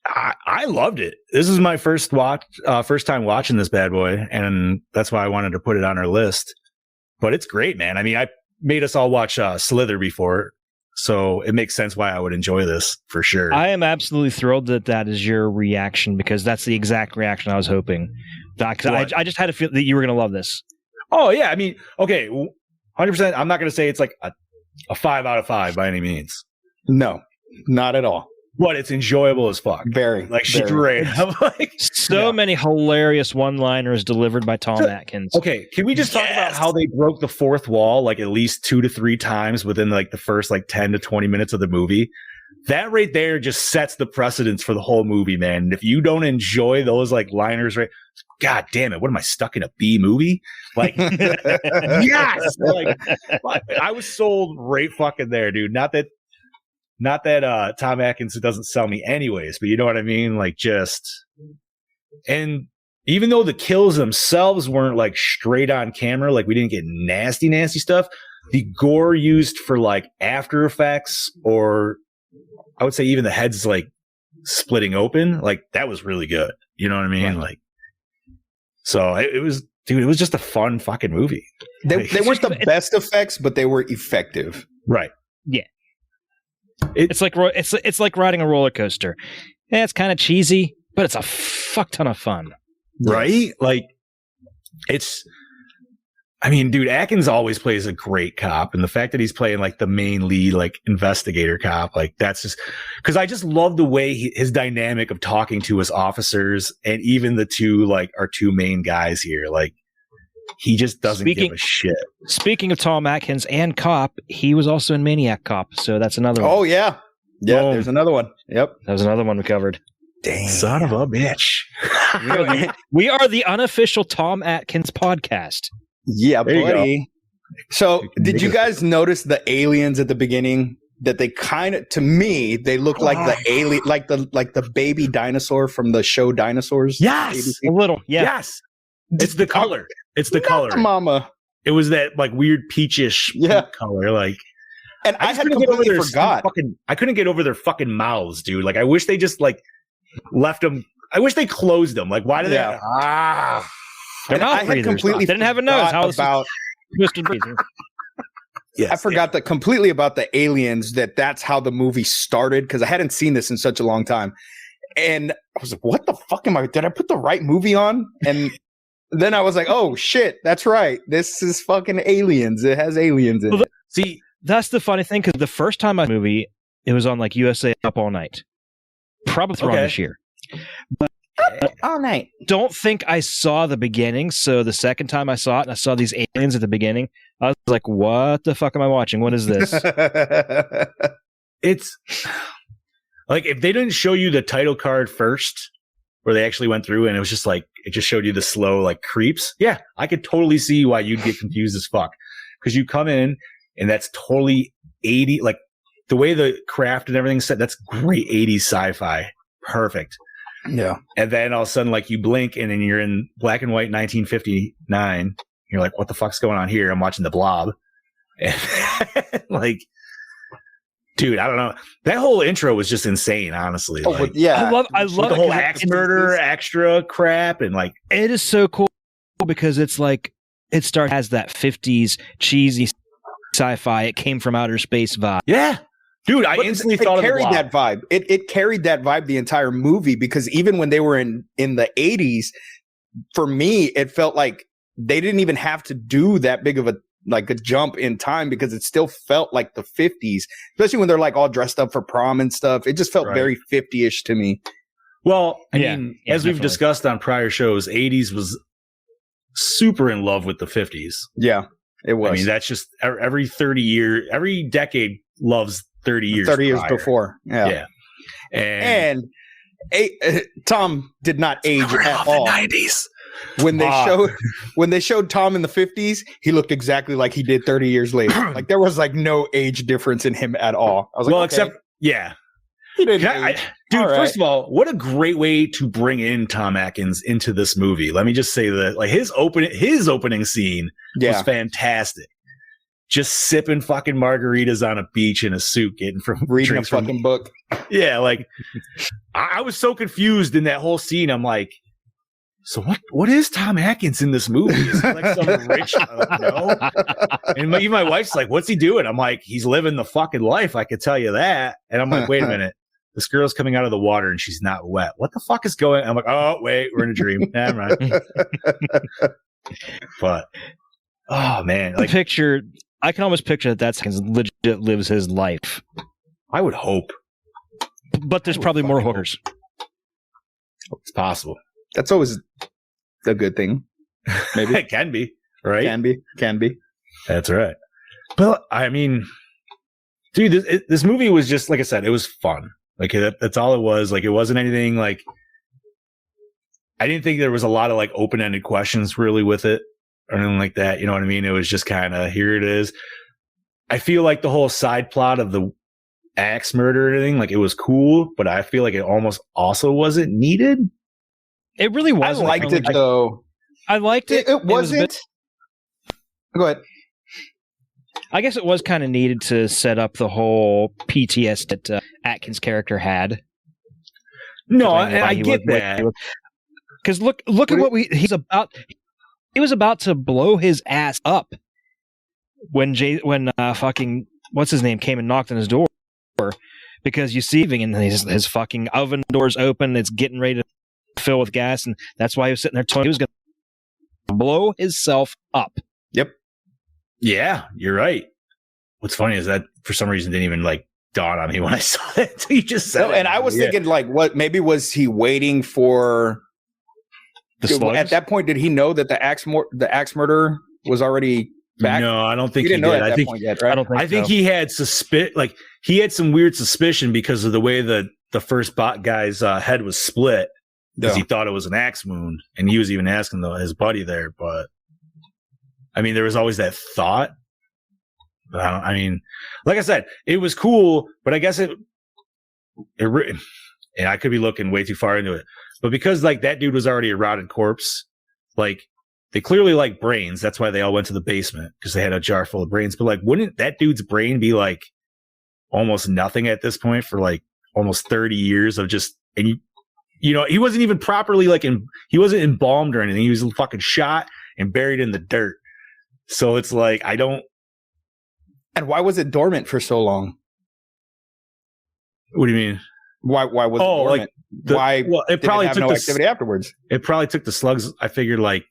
I loved it. This is my first time watching this bad boy, and that's why I wanted to put it on our list. But it's great, man. I mean, I made us all watch Slither before, so it makes sense why I would enjoy this for sure. I am absolutely thrilled that is your reaction, because that's the exact reaction I was hoping. I just had a feel that you were going to love this. Oh yeah, I mean, okay, 100%. I'm not going to say it's like a 5 out of 5 by any means. No, not at all. but it's enjoyable as fuck. Very. Like very. straight. I'm like, So many hilarious one-liners delivered by Tom Atkins. okay, can we just talk about how they broke the fourth wall like at least 2 to 3 times within like the first like 10 to 20 minutes of the movie? That right there just sets the precedence for the whole movie, man. And if you don't enjoy those like liners, right? God damn it! What am I stuck in a B movie? Like, yes, like I was sold right fucking there, dude. Not that Tom Atkins doesn't sell me anyways, but you know what I mean? Like, just and even though the kills themselves weren't like straight on camera, like we didn't get nasty stuff. The gore used for like after effects, or I would say even the heads like splitting open, like that was really good. You know what I mean? Right. Like. So it was, dude. It was just a fun fucking movie. They weren't the best effects, but they were effective. Right. Yeah. It's like riding a roller coaster. Yeah, it's kind of cheesy, but it's a fuck ton of fun. Right? Like it's. I mean, dude, Atkins always plays a great cop, and the fact that he's playing like the main lead, like investigator cop, like that's just because I just love the way his dynamic of talking to his officers, and even the two main guys here, like he just doesn't give a shit. Speaking of Tom Atkins and cop, he was also in Maniac Cop, so that's another one. Oh yeah, there's another one. Yep, that was another one we covered. Dang, son of a bitch! We are the unofficial Tom Atkins podcast. Yeah, buddy. So, did you guys notice the aliens at the beginning? That they kind of, to me, they look like the alien, like the baby dinosaur from the show Dinosaurs. Yes, ABC. A little. Yeah. Yes, it's the color. It's the color, mama. It was that like weird peachish color, like. And I had completely forgot. I couldn't get over their fucking mouths, dude. Like, I wish they just like left them. I wish they closed them. Like, why do they? They're mouth breathers. Completely they didn't have a nose. How about yes, I forgot that completely about the aliens. That's how the movie started, because I hadn't seen this in such a long time, and I was like, "What the fuck am I? Did I put the right movie on?" And then I was like, "Oh shit, that's right. This is fucking aliens. It has aliens in it." See, that's the funny thing, because the first time I saw the movie, it was on like USA Up All Night, probably around this year, but. All night. Don't think I saw the beginning. So the second time I saw it, and I saw these aliens at the beginning, I was like, "What the fuck am I watching? What is this?" It's like if they didn't show you the title card first, where they actually went through and it was just like it just showed you the slow like creeps. Yeah, I could totally see why you'd get confused as fuck, because you come in and that's totally 80, like the way the craft and everything's set. That's great 80s sci-fi, perfect. Yeah. And then all of a sudden, like you blink and then you're in black and white 1959. You're like, what the fuck's going on here? I'm watching The Blob. And like, dude, I don't know. That whole intro was just insane, honestly. Oh, like, yeah. I love the whole axe murder extra crap. And like, it is so cool because it's like, it has that 50s cheesy sci-fi. It came from outer space vibe. Yeah. Dude, I instantly thought of The Blob. That vibe. It carried that vibe the entire movie, because even when they were in the 80s, for me, it felt like they didn't even have to do that big of a jump in time, because it still felt like the 50s, especially when they're like all dressed up for prom and stuff. It just felt very 50-ish to me. Well, I mean, as we've discussed on prior shows, 80s was super in love with the 50s. Yeah, it was. I mean, that's just every every decade loves 30 years. 30 years before. Yeah. And Tom did not age at all. The 90s. When they showed Tom in the 50s, he looked exactly like he did 30 years later. Like there was like no age difference in him at all. I was like, well, except he didn't age. Dude, right. First of all, what a great way to bring in Tom Atkins into this movie. Let me just say that, like his opening scene was fantastic. Just sipping fucking margaritas on a beach in a suit, getting from reading a fucking book. Yeah, like I was so confused in that whole scene. I'm like, so what is Tom Atkins in this movie? Is he like some rich? No. And even my wife's like, what's he doing? I'm like, he's living the fucking life. I could tell you that. And I'm like, wait a minute. This girl's coming out of the water and she's not wet. What the fuck is going on? I'm like, oh, wait, we're in a dream. Never mind. But, oh, man. Like, I can almost picture that's legit lives his life. I would hope. But there's probably more hookers. It's possible. That's always a good thing. Maybe It can be, right? Can be. That's right. But I mean, dude, this movie was just, like I said, it was fun. Like that's all it was. Like it wasn't anything like. I didn't think there was a lot of like open-ended questions really with it or anything like that. You know what I mean? It was just kind of, here it is. I feel like the whole side plot of the axe murder and everything, like it was cool, but I feel like it almost also wasn't needed. It really I wasn't. liked it though. I liked it. It wasn't. Go ahead. I guess it was kind of needed to set up the whole PTS that Atkins' character had. No, I get that. Because look at what he's about. He was about to blow his ass up when fucking what's his name came and knocked on his door, because you see him and his fucking oven door's open. It's getting ready to fill with gas, and that's why he was sitting there toying. He was going to blow himself up. Yep. Yeah, you're right. What's funny is that for some reason didn't even like dawn on me when I saw it. You just said it. And I was thinking like, what? Maybe was he waiting for? At that point, did he know that the axe murderer was already back? No, I don't think he didn't know did. at I that think point yet, right? I think he had he had some weird suspicion because of the way the first bot guy's head was split, because he thought it was an axe wound, and he was even asking his buddy there. But I mean, there was always that thought. I mean, like I said, it was cool, but I guess and I could be looking way too far into it. But because like that dude was already a rotted corpse, like they clearly like brains. That's why they all went to the basement, because they had a jar full of brains. But like, wouldn't that dude's brain be like almost nothing at this point for like almost 30 years of just, and you know, he wasn't even properly he wasn't embalmed or anything. He was fucking shot and buried in the dirt. So it's like, I don't. And why was it dormant for so long? What do you mean? Why was it dormant? Like it probably took no activity afterwards. It probably took the slugs, I figured, like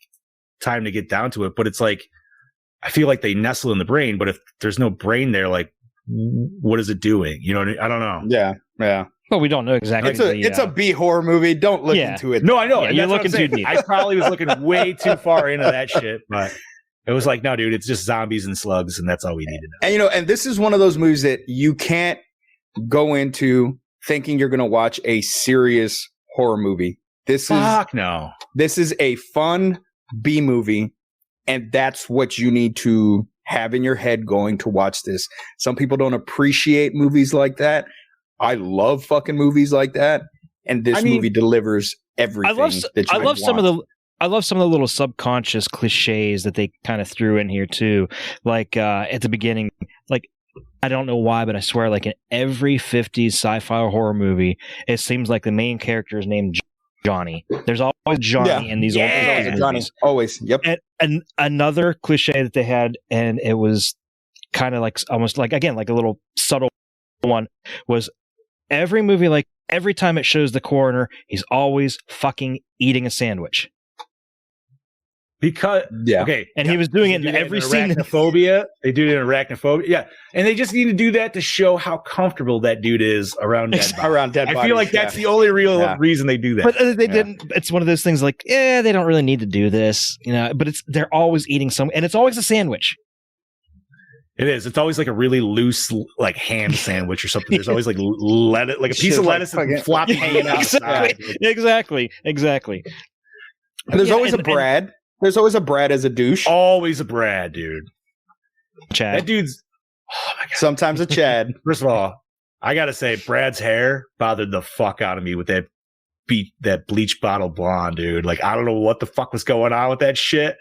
time to get down to it. But it's like, I feel like they nestle in the brain, but if there's no brain there, like what is it doing? You know what I mean? I don't know. Yeah. Well, we don't know exactly. It's a B horror movie. Don't look into it. No, I know. Yeah, you're looking too deep. I probably was looking way too far into that shit, but it was like, no, dude, it's just zombies and slugs, and that's all we need to know. And this is one of those movies that you can't go into thinking you're going to watch a serious horror movie. This is a fun B movie, and that's what you need to have in your head going to watch this. Some people don't appreciate movies like that. I love fucking movies like that, and this movie delivers everything. I love some of the little subconscious cliches that they kind of threw in here too. Like at the beginning, like I don't know why, but I swear, like in every 50s sci-fi or horror movie, it seems like the main character is named Johnny. There's always Johnny in these old movies. Johnny. Always. Yep. And another cliche that they had, and it was kind of like almost like, again, like a little subtle one, was every movie, like every time it shows the coroner, he's always fucking eating a sandwich. Because and he was doing it in every scene. Arachnophobia. They do it in arachnophobia. Yeah, and they just need to do that to show how comfortable that dude is around dead bodies. I feel like that's the only real reason they do that. But they didn't. It's one of those things like, they don't really need to do this, you know. But they're always eating and it's always a sandwich. It is. It's always like a really loose, like ham sandwich or something. There's always like lettuce, like a piece of lettuce and floppy hanging out. Exactly. And there's always a Brad. There's always a Brad as a douche. Always a Brad, dude. Chad. That dude's. Oh my god. Sometimes a Chad. First of all, I gotta say, Brad's hair bothered the fuck out of me with that bleach bottle blonde, dude. Like, I don't know what the fuck was going on with that shit.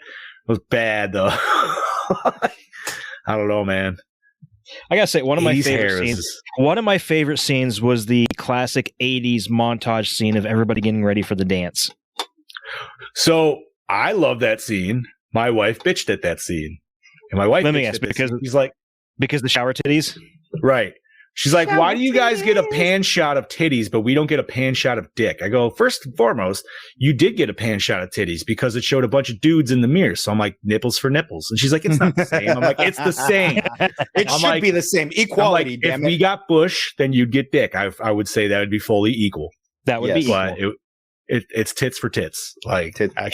It was bad though. I don't know, man. I gotta say, one of my favorite scenes was the classic 80s montage scene of everybody getting ready for the dance. So I love that scene. My wife bitched at that scene. And my wife, let me ask, because he's like, because the shower titties, right? She's like, why do you guys get a pan shot of titties, but we don't get a pan shot of dick? I go, first and foremost, you did get a pan shot of titties because it showed a bunch of dudes in the mirror. So I'm like, nipples for nipples. And she's like, it's not the same. I'm like, it's the same. It should be the same. Equality, like, damn if it. we got Bush, then you'd get dick. I would say that would be fully equal. That would be equal. But it's tits for tits. Like, I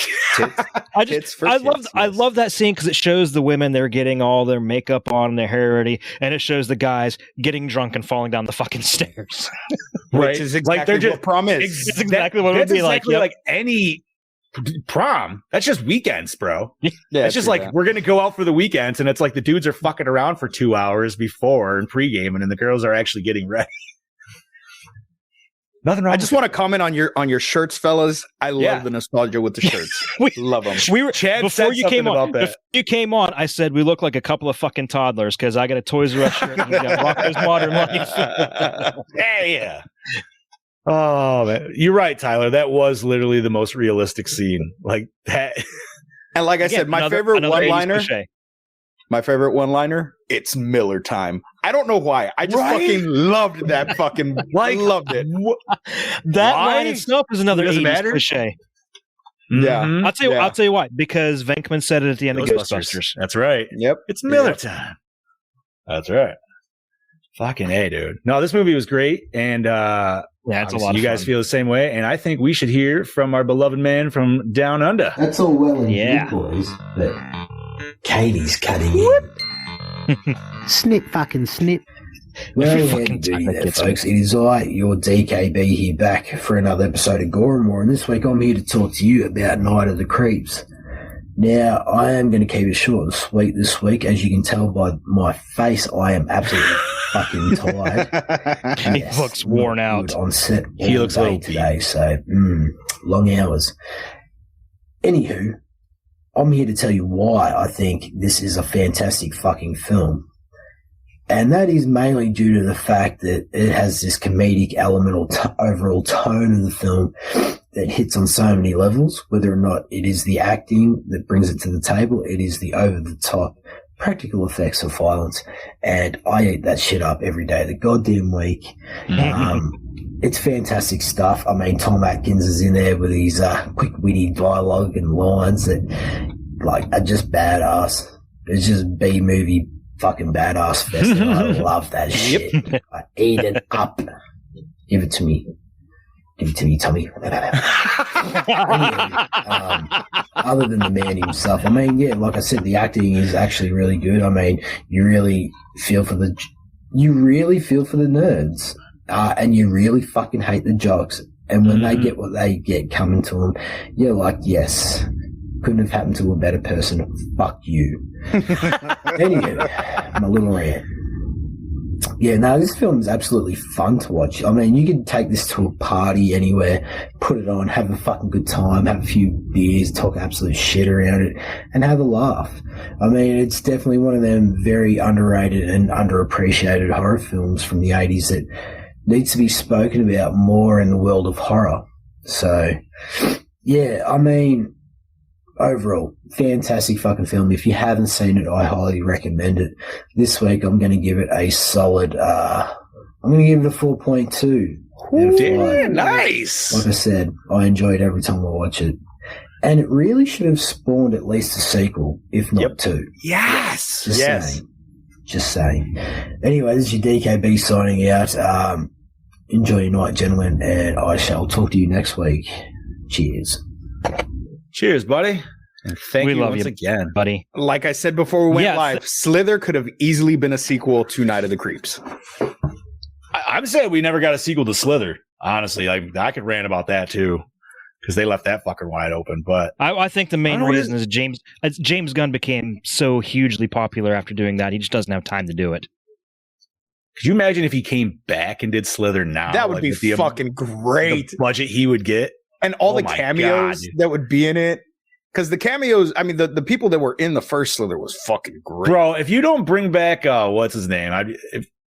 love that scene because it shows the women, they're getting all their makeup on, their hair ready, and it shows the guys getting drunk and falling down the fucking stairs. Right. Which is exactly like they're just what prom is. It's exactly what it would be exactly like. like any prom. That's just weekends, bro. Yeah, it's just like we're gonna go out for the weekends, and it's like the dudes are fucking around for 2 hours before and pregame, and the girls are actually getting ready. Nothing wrong. I just want to comment on your shirts, fellas. I love the nostalgia with the shirts. Love them. We were Chad before you came on. that. Before you came on, I said we look like a couple of fucking toddlers because I got a Toys R Us shirt and we got Rocco's Modern Life. Yeah. Oh man, you're right, Tyler. That was literally the most realistic scene. Like that. And like I said, my favorite one-liner. My favorite one-liner. It's Miller time. I don't know why. I just fucking loved that fucking. Like, loved it. That line itself is another 80s cliche. Yeah, Mhm. I'll tell you why. Because Venkman said it at the end of Ghostbusters. That's right. Yep. It's Miller time. That's right. Fucking A, dude. No, this movie was great, and it's a lot. You guys feel the same way, and I think we should hear from our beloved man from Down Under. That's all well and good, boys, but Katie's cutting in. Snip, fucking snip. Well, folks. It is I, your DKB, here back for another episode of Gore N More, and this week I'm here to talk to you about Night of the Creeps. Now, I am going to keep it short and sweet this week. As you can tell by my face, I am absolutely fucking tired. He looks worn out. On set all he looks day today, so long hours. Anywho, I'm here to tell you why I think this is a fantastic fucking film. And that is mainly due to the fact that it has this comedic element or overall tone of the film that hits on so many levels, whether or not it is the acting that brings it to the table, it is the over-the-top practical effects of violence. And I eat that shit up every day of the goddamn week. It's fantastic stuff. I mean, Tom Atkins is in there with his quick, witty dialogue and lines that are just badass. It's just B-movie fucking badass fest. I love that shit. I eat it up. Give it to me. Give it to me, Tommy. Other than the man himself, I mean, yeah, like I said, the acting is actually really good. I mean, you really feel for the nerds, and you really fucking hate the jocks. And when they get what they get coming to them, you're like, yes, couldn't have happened to a better person. Fuck you. Anyway, my little rant. Yeah, no, this film is absolutely fun to watch. I mean, you can take this to a party anywhere, put it on, have a fucking good time, have a few beers, talk absolute shit around it, and have a laugh. I mean, it's definitely one of them very underrated and underappreciated horror films from the 80s that needs to be spoken about more in the world of horror. So, yeah, I mean, overall, fantastic fucking film. If you haven't seen it, I highly recommend it. This week, I'm going to give it a solid, I'm going to give it a 4.2. Damn, nice. Like I said, I enjoy it every time I watch it. And it really should have spawned at least a sequel, if not two. Yes. Just saying. Anyway, this is your DKB signing out. Enjoy your night, gentlemen, and I shall talk to you next week. Cheers. Cheers, buddy. And thank we you love once you, again. buddy. Like I said before we went live, Slither could have easily been a sequel to Night of the Creeps. I'm saying we never got a sequel to Slither. Honestly, I could rant about that too, because they left that fucker wide open. But I think the main reason is James Gunn became so hugely popular after doing that. He just doesn't have time to do it. Could you imagine if he came back and did Slither now? That would be fucking great. The budget he would get. And all the cameos that would be in it. Because the cameos, I mean, the people that were in the first Slither was fucking great. Bro, if you don't bring back, what's his name?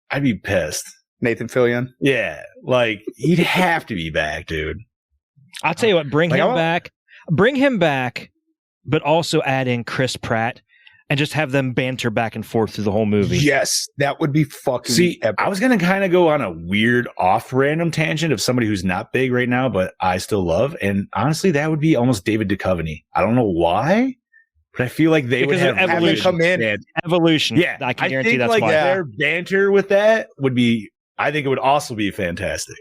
I'd be pissed. Nathan Fillion? Yeah. He'd have to be back, dude. I'll tell you what, bring him back, but also add in Chris Pratt and just have them banter back and forth through the whole movie. Yes, that would be fucking. See, epic. I was gonna kind of go on a weird off-random tangent of somebody who's not big right now, but I still love, and honestly, that would be almost David Duchovny. I don't know why, but I feel like they would have evolution come in. Evolution. Yeah, I can guarantee think that's like why. their banter with that would be. I think it would also be fantastic.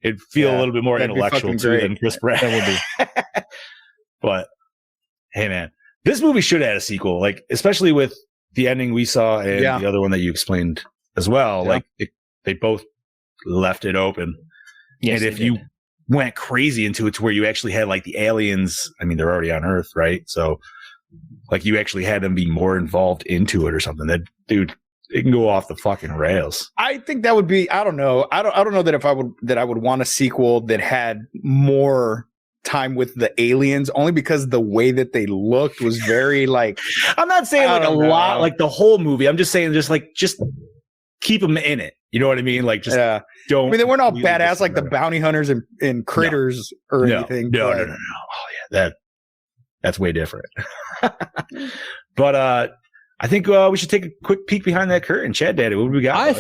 It'd feel a little bit more intellectual too than Chris Pratt. That would be. But hey, man, this movie should have had a sequel. Like, especially with the ending we saw and the other one that you explained as well. Yeah. Like, they both left it open. Yes, and if you went crazy into it to where you actually had like the aliens, I mean, they're already on Earth, right? So, like, you actually had them be more involved into it or something. That dude. It can go off the fucking rails. I think that would be. I don't know. I don't know that if I would want a sequel that had more time with the aliens, only because the way that they looked was very like. I'm not saying like a lot, like the whole movie. I'm just saying just keep them in it. You know what I mean? Like just don't. I mean, they weren't all badass like the bounty hunters and critters or anything. No. Oh yeah, that's way different. But I think we should take a quick peek behind that curtain. Chad Daddy, what do we got? I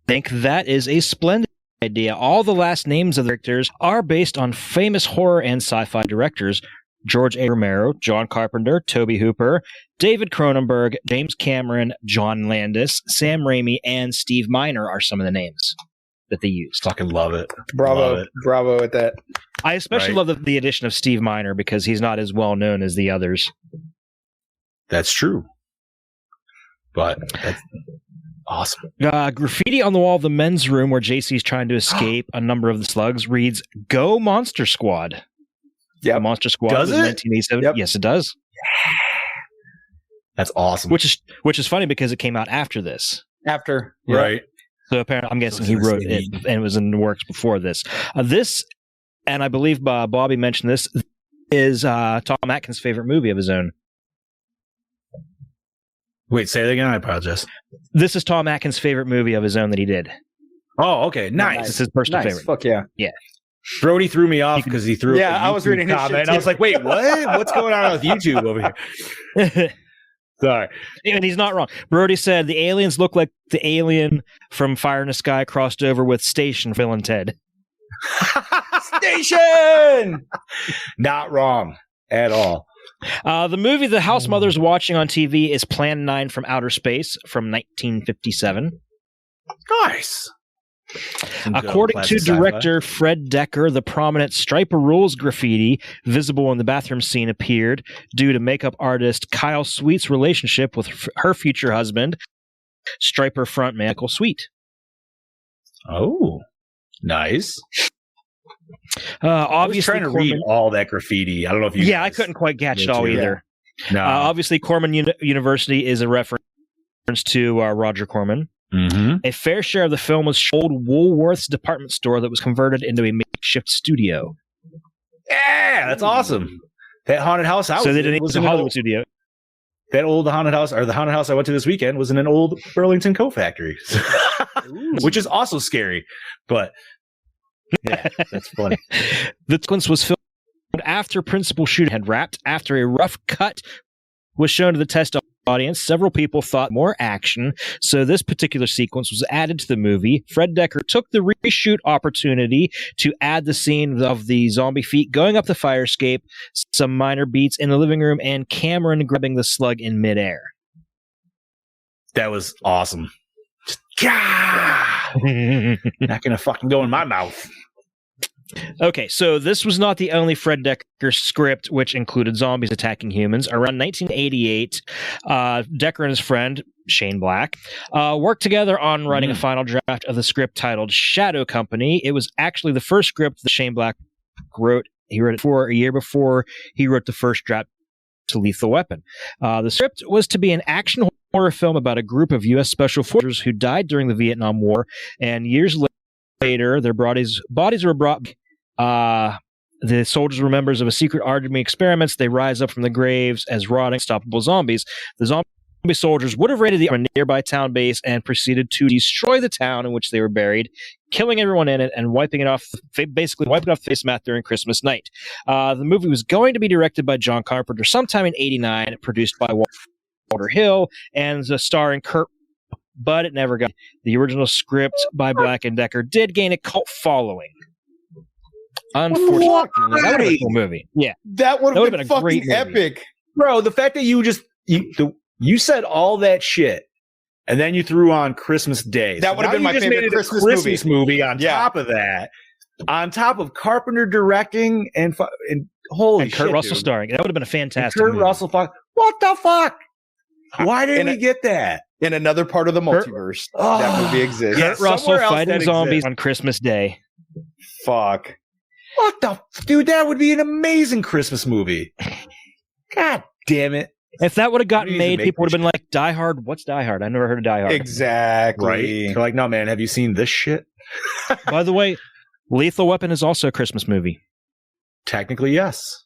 think that is a splendid idea. All the last names of the characters are based on famous horror and sci-fi directors. George A. Romero, John Carpenter, Tobe Hooper, David Cronenberg, James Cameron, John Landis, Sam Raimi, and Steve Miner are some of the names that they used. Fucking love it. Bravo at that. I especially love the addition of Steve Miner because he's not as well known as the others. That's true. But that's awesome. Graffiti on the wall of the men's room where JC's trying to escape a number of the slugs reads, "Go Monster Squad." Yeah, Monster Squad does was it? 1987. Yep. Yes, it does. That's awesome. Which is funny because it came out after this. Right. So apparently, I'm guessing he wrote it and it was in the works before this. This, and I believe Bobby mentioned this, is Tom Atkins' favorite movie of his own. Wait, say it again. I apologize. This is Tom Atkins' favorite movie of his own that he did. Oh, okay. Nice. It's his personal favorite. Fuck yeah. Yeah. Brody threw me off because he threw. Yeah, I was reading his shit and I was like, "Wait, what? What's going on with YouTube over here?" Sorry, and he's not wrong. Brody said the aliens look like the alien from Fire in the Sky crossed over with Station, Bill and Ted. Station. Not wrong at all. The movie the house mother's watching on TV is Plan 9 from Outer Space from 1957. Nice. According to director Fred Decker, the prominent Striper Rules graffiti visible in the bathroom scene appeared due to makeup artist Kyle Sweet's relationship with her future husband, Striper frontman Michael Sweet. Oh, nice. Obviously, I was trying to read all that graffiti. I don't know if you. Yeah, I couldn't quite catch it all either. No. Obviously, Corman University is a reference to Roger Corman. Mm-hmm. A fair share of the film was old Woolworth's department store that was converted into a makeshift studio. Yeah, that's awesome. That haunted house. So they didn't use a Hollywood studio. That old haunted house, or the haunted house I went to this weekend, was in an old Burlington coat factory, which is also scary. But yeah, that's funny. The sequence was filmed after principal shooting had wrapped. After a rough cut was shown to the test audience, several people thought more action, so this particular sequence was added to the movie. Fred Decker took the reshoot opportunity to add the scene of the zombie feet going up the fire escape, some minor beats in the living room, and Cameron grabbing the slug in midair. That was awesome. Not gonna fucking go in my mouth. Okay, so this was not the only Fred Decker script which included zombies attacking humans. Around 1988, Decker and his friend, Shane Black, worked together on writing a final draft of the script titled Shadow Company. It was actually the first script that Shane Black wrote. He wrote it for a year before he wrote the first draft to Lethal Weapon. The script was to be an action horror film about a group of U.S. Special Forces who died during the Vietnam War, and years later, their bodies were brought. The soldiers were members of a secret army experiments. They rise up from the graves as rotting, unstoppable zombies. The zombies soldiers would have raided a nearby town base and proceeded to destroy the town in which they were buried, killing everyone in it and wiping off the face of the map during Christmas night. The movie was going to be directed by John Carpenter sometime in '89, produced by Walter Hill, and starring Kurt, but it never got. The original script by Black and Decker did gain a cult following. Unfortunately, that would have been a cool movie. Yeah, that would have been a great fucking epic, bro. The fact that you said all that shit, and then you threw on Christmas Day. That would have been my favorite Christmas movie. On top of that, on top of Carpenter directing and holy and Kurt shit, Russell dude. starring. That would have been a fantastic. Kurt movie. Russell, what the fuck? Why didn't we get that? In another part of the multiverse, that movie exists. Kurt Russell fighting zombies on Christmas Day. Fuck. What the dude? That would be an amazing Christmas movie. God damn it! If that would have gotten made, people would have been like, Die Hard? What's Die Hard? I never heard of Die Hard. Exactly. Right? They're like, no, man, have you seen this shit? By the way, Lethal Weapon is also a Christmas movie. Technically, yes.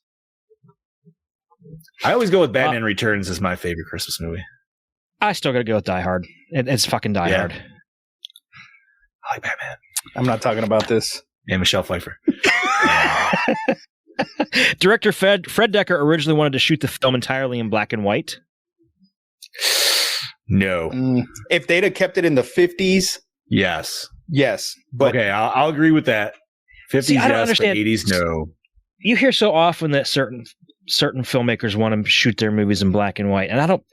I always go with Batman Returns as my favorite Christmas movie. I still got to go with Die Hard. It's fucking Die Hard. I like Batman. I'm not talking about this. And Michelle Pfeiffer. Director Fred Decker originally wanted to shoot the film entirely in black and white. No. If they'd have kept it in the 50s, yes. But okay, I'll agree with that. 50s, See, I don't yes, understand. but 80s, no. You hear so often that certain filmmakers want to shoot their movies in black and white, and I don't.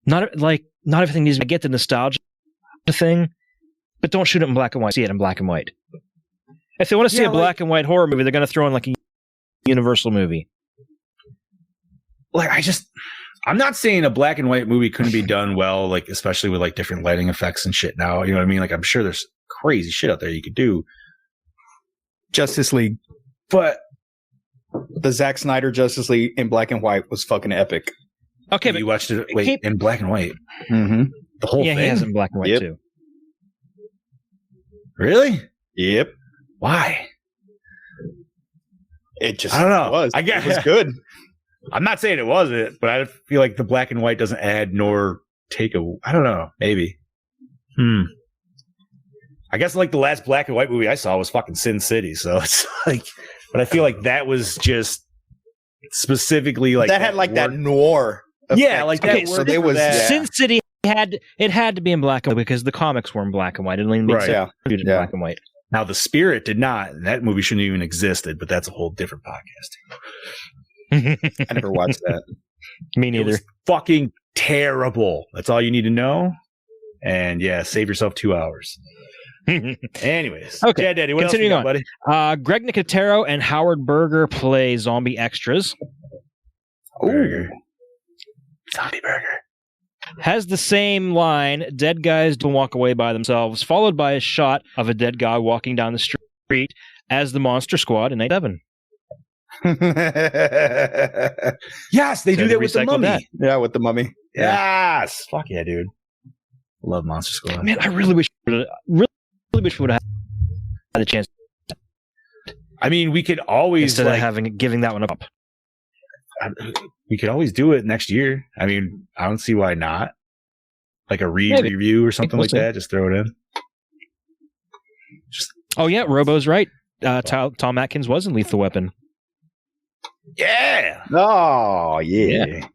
Not everything needs to get the nostalgia thing, but don't shoot it in black and white. See it in black and white. If they want to see a black and white horror movie, they're going to throw in like a Universal movie. Like I'm not saying a black and white movie couldn't be done well, like especially with like different lighting effects and shit now. You know what I mean? Like I'm sure there's crazy shit out there you could do. Justice League. But the Zack Snyder Justice League in black and white was fucking epic. Okay, but you watched it in black and white. Mm-hmm. The whole thing? Yeah, he has it in black and white too. Really? Yep. Why? It just I don't know. Was. I guess it was good. I'm not saying it wasn't, but I feel like the black and white doesn't add nor take I don't know. Maybe. I guess like the last black and white movie I saw was fucking Sin City. So it's like, but I feel like that was just specifically like that had like that noir. Yeah, like that. Okay, so they was Sin City had to be in black and white because the comics were in black and white. It only makes it in black and white. Now the Spirit did not, and that movie shouldn't even existed. But that's a whole different podcast. I never watched that. Me neither. It was fucking terrible. That's all you need to know. And yeah, save yourself 2 hours. Anyways, okay. Chad Daddy, what Continuing else you got, buddy? Greg Nicotero and Howard Berger play zombie extras. Burger. Zombie Burger. Has the same line, dead guys don't walk away by themselves, followed by a shot of a dead guy walking down the street as the Monster Squad in 87. Yes, they do that with the Mummy. That. Yeah, with the Mummy. Yes. Fuck yeah, dude. Love Monster Squad. Man, I really wish we would have had a chance. I mean, we could always instead of giving that one up. We could always do it next year. I mean, I don't see why not. Like a review or something like that. Just throw it in. Oh yeah, Robo's right. Tom Atkins was in Lethal Weapon. Yeah. Oh yeah.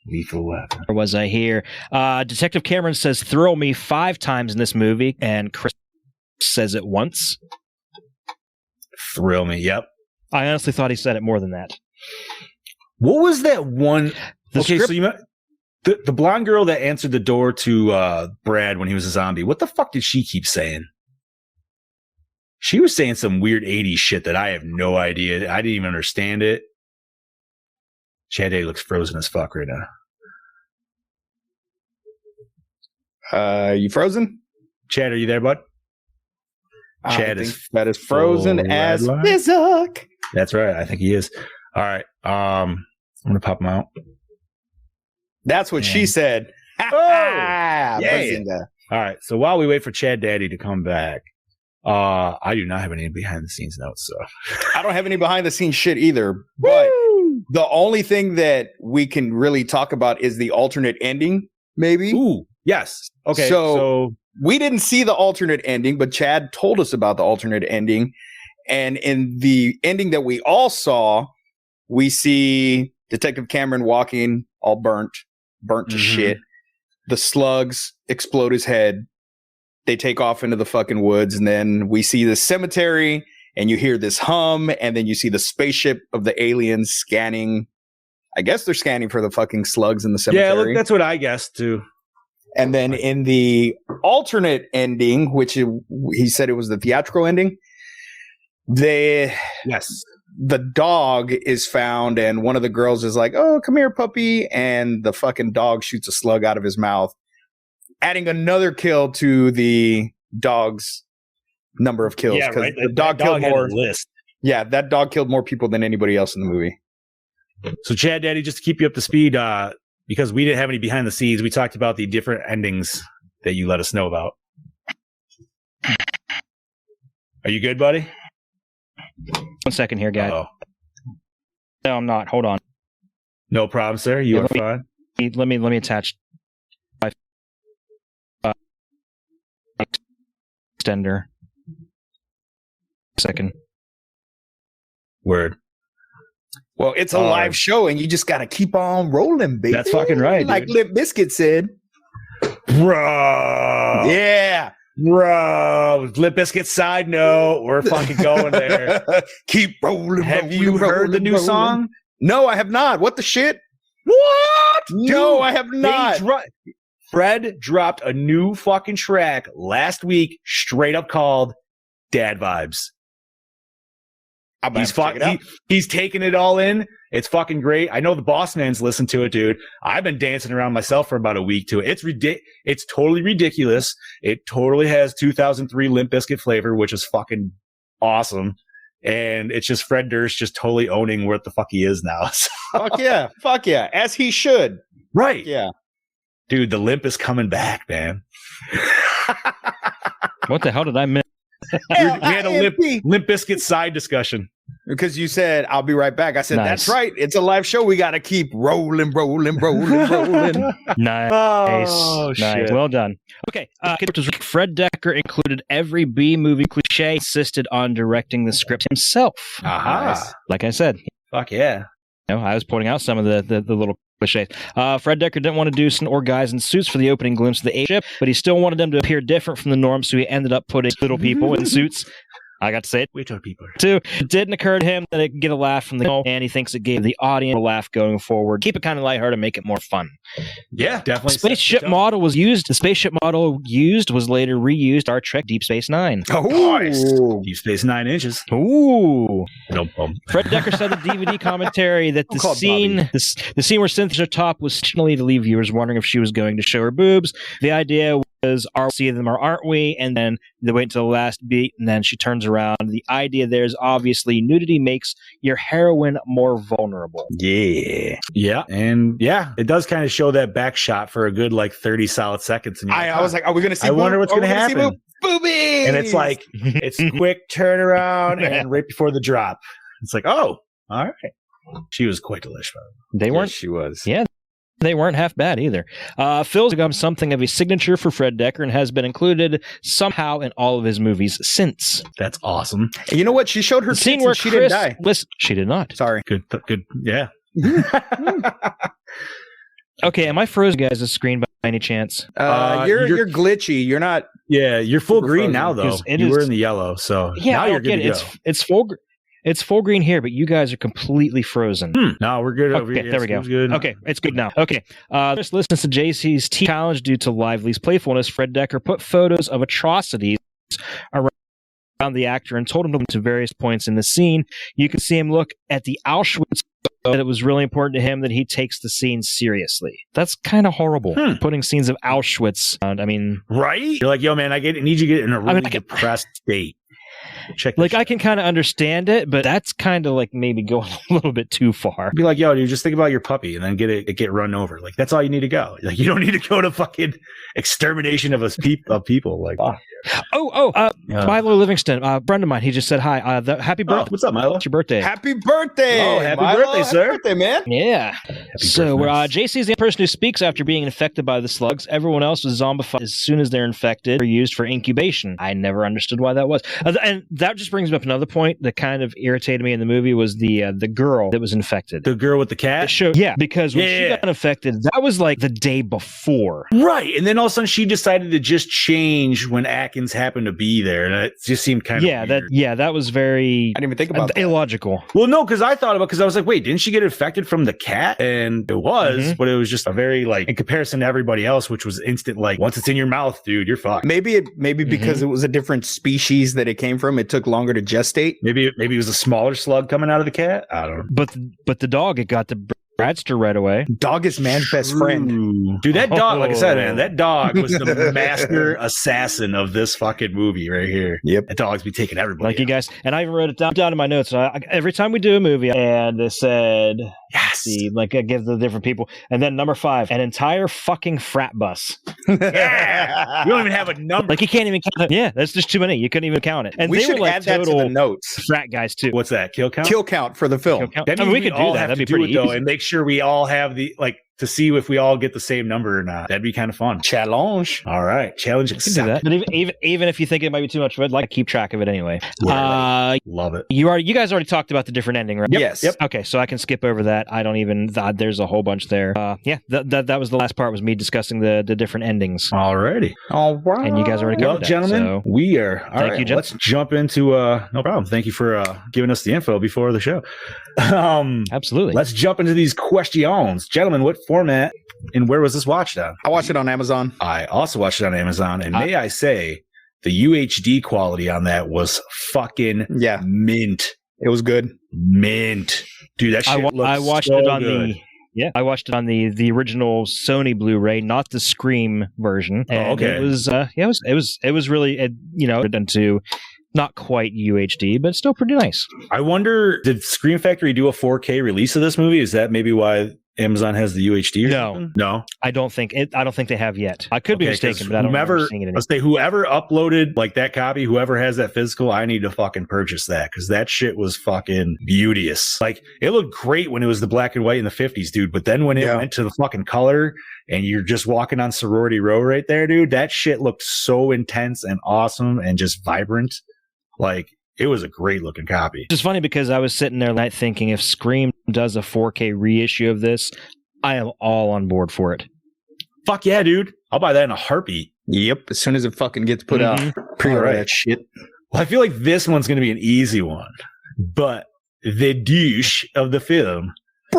Lethal Weapon. Or was I here? Detective Cameron says "thrill me" 5 times in this movie, and Chris says it once. Thrill me. Yep. I honestly thought he said it more than that. What was that one? Script? So you the blonde girl that answered the door to Brad when he was a zombie. What the fuck did she keep saying? She was saying some weird 80s shit that I have no idea. I didn't even understand it. Chad Day looks frozen as fuck right now. You frozen? Chad, are you there, bud? Chad is frozen as Isaac. That's right. I think he is. All right. I'm gonna pop him out. That's what she said. Yeah. All right. So while we wait for Chad Daddy to come back, I do not have any behind the scenes notes. So I don't have any behind the scenes shit either. But The only thing that we can really talk about is the alternate ending, maybe. Ooh, yes. Okay, so we didn't see the alternate ending, but Chad told us about the alternate ending. And in the ending that we all saw, we see Detective Cameron walking all burnt to shit. The slugs explode his head. They take off into the fucking woods. And then we see the cemetery and you hear this hum. And then you see the spaceship of the aliens scanning. I guess they're scanning for the fucking slugs in the cemetery. Yeah, look, that's what I guessed too. And then in the alternate ending, which he said it was the theatrical ending, the dog is found and one of the girls is like, oh, come here, puppy. And the fucking dog shoots a slug out of his mouth, adding another kill to the dog's number of kills. Yeah, right. The dog killed more. List. Yeah, that dog killed more people than anybody else in the movie. So Chad Daddy, just to keep you up to speed, because we didn't have any behind the scenes, we talked about the different endings that you let us know about. Are you good, buddy? 1 second here, guys. Uh-oh. No, I'm not. Hold on. No problem, sir. You are fine. Let me attach my extender. Second. Word. Well, it's a live show, and you just got to keep on rolling, baby. That's fucking right, like dude. Limp Bizkit said. Bro. Yeah. Bro. Limp Bizkit side note. We're fucking going there. Keep rolling. Have you heard the new song? No, I have not. What the shit? What? No, I have not. Fred dropped a new fucking track last week, straight up called Dad Vibes. He's taking it all in. It's fucking great. I know the boss man's listened to it, dude. I've been dancing around myself for about a week to it. It's totally ridiculous. It totally has 2003 Limp Bizkit flavor, which is fucking awesome. And it's just Fred Durst just totally owning what the fuck he is now. Fuck yeah. Fuck yeah. As he should. Right. Yeah. Dude, the Limp is coming back, man. What the hell did I miss? We had a Limp Bizkit side discussion. Because you said, I'll be right back. I said, Nice. That's right. It's a live show. We got to keep rolling. Nice. Oh, Nice. shit. Well done. Okay. Fred Decker included every B movie cliche, insisted on directing the script himself. Aha. Like I said, Fuck yeah. I was pointing out some of the little cliches. Fred Decker didn't want to do some guys in suits for the opening glimpse of the A-ship, but he still wanted them to appear different from the norm, so he ended up putting little people in suits. I got to say it. We told people. Too. It didn't occur to him that it could get a laugh from the and he thinks it gave the audience a laugh going forward. Keep it kind of lighthearted, make it more fun. Yeah, definitely. The spaceship model was used. The spaceship model used was later reused. Star Trek Deep Space Nine. Oh, nice. Deep Space 9 inches. Ooh. No. Fred Decker said in the DVD commentary that the scene where Cynthia Top was intentionally to leave viewers wondering if she was going to show her boobs. The idea was, are we seeing them or aren't we? And then they wait until the last beat, and then she turns around. The idea there is obviously nudity makes your heroine more vulnerable. Yeah. Yeah. And yeah, it does kind of show that back shot for a good 30 solid seconds. And I was like, are we going to see I wonder what's going to happen. Boobies! And it's like, it's quick turnaround and right before the drop. It's like, oh, all right. She was quite delicious. They weren't. Yes, she was. Yeah. They weren't half bad either. Phil's become something of a signature for Fred Decker and has been included somehow in all of his movies since. That's awesome. And you know what? She showed her scene tits where and she didn't die. Listen, she did not. Sorry. Good. Yeah. Okay, am I frozen, guys? The screen by any chance? You're glitchy. You're not. Yeah, you're full green now, though. You were in the yellow, so yeah, now you're good to go. It's full green here, but you guys are completely frozen. No, we're good over here. Okay, there we go. Okay, it's good now. Okay, just listens to JC's challenge due to Lively's playfulness. Fred Decker put photos of atrocities around the actor and told him to various points in the scene. You can see him look at the Auschwitz. That it was really important to him that he takes the scene seriously. That's kind of horrible. Putting scenes of Auschwitz. Right? You're like, yo, man, I need you to get in a really depressed state. check. Like, I can kind of understand it, but that's kind of like maybe going a little bit too far. Be like, yo, dude, just think about your puppy and then get run over. Like, that's all you need to go. Like, you don't need to go to fucking extermination of people. Like, Milo Livingston, friend of mine, he just said hi. Happy birthday. What's up, Milo? It's your birthday. Happy birthday! Oh, happy Milo. birthday, Happy sir. birthday, man. Yeah. So JC is the person who speaks after being infected by the slugs. Everyone else was zombified as soon as they're infected or used for incubation. I never understood why that was. And that just brings me up another point that kind of irritated me in the movie was the girl that was infected. The girl with the cat? Because when she got infected, that was like the day before. Right. And then all of a sudden she decided to just change when Atkins happened to be there. And it just seemed kind of weird. That was very I didn't even think about that. illogical. Well, no, because I was like, wait, didn't she get infected from the cat? And it was, but it was just a very, like, in comparison to everybody else, which was instant, like, once it's in your mouth, dude, you're fucked. Maybe because it was a different species that it came from, it took longer to gestate. Maybe it was a smaller slug coming out of the cat. I don't know. But the dog, it got the Bradster right away. Dog is man's best friend. Dude, that dog, like I said, man, that dog was the master assassin of this fucking movie right here. Yep. That dog's be taking everybody. Like, you guys, and I even wrote it down in my notes. Every time we do a movie, and it said, yes, I give the different people, and then number 5, an entire fucking frat bus. Yeah, you don't even have a number. Like, you can't even count it. Yeah, that's just too many. You couldn't even count it. And we they should were like add that to the notes. Frat guys too. What's that? Kill count? Kill count for the film. That means we could do that. That'd be pretty easy. And make sure we all have the to see if we all get the same number or not. That'd be kind of fun. Challenge. All right. Challenge accepted. But even if you think it might be too much, I'd like to keep track of it anyway. Love it. You guys already talked about the different ending, right? Yes. Yep. Okay, so I can skip over that. I don't even. There's a whole bunch there. That was the last part. Was me discussing the different endings. Alrighty. All right. And you guys already covered that. Gentlemen, So. we are. All Thank right, you, let's jump into. No problem. Thank you for giving us the info before the show. Absolutely. Let's jump into these questions, gentlemen. What format and where was this watched on? I watched it on Amazon. I also watched it on Amazon, and may I say, the UHD quality on that was fucking mint. It was good. Mint, dude. That shit looks I watched so it on good. I watched it on the original Sony Blu-ray, not the Scream version. And okay. It was really into not quite UHD, but still pretty nice. I wonder, did Scream Factory do a 4K release of this movie? Is that maybe why Amazon has the UHD? No. I don't think they have yet. I could be mistaken, but I don't remember seeing it. Let's say whoever uploaded like that copy, whoever has that physical, I need to fucking purchase that because that shit was fucking beauteous. Like it looked great when it was the black and white in the 50s, dude. But then when it went to the fucking color and you're just walking on Sorority Row right there, dude, that shit looked so intense and awesome and just vibrant. Like it was a great looking copy. It's funny because I was sitting there like thinking if Scream does a 4K reissue of this, I am all on board for it. Fuck yeah, dude. I'll buy that in a heartbeat. Yep. As soon as it fucking gets put out. Pre-order that shit. Well, I feel like this one's going to be an easy one, but the douche of the film. The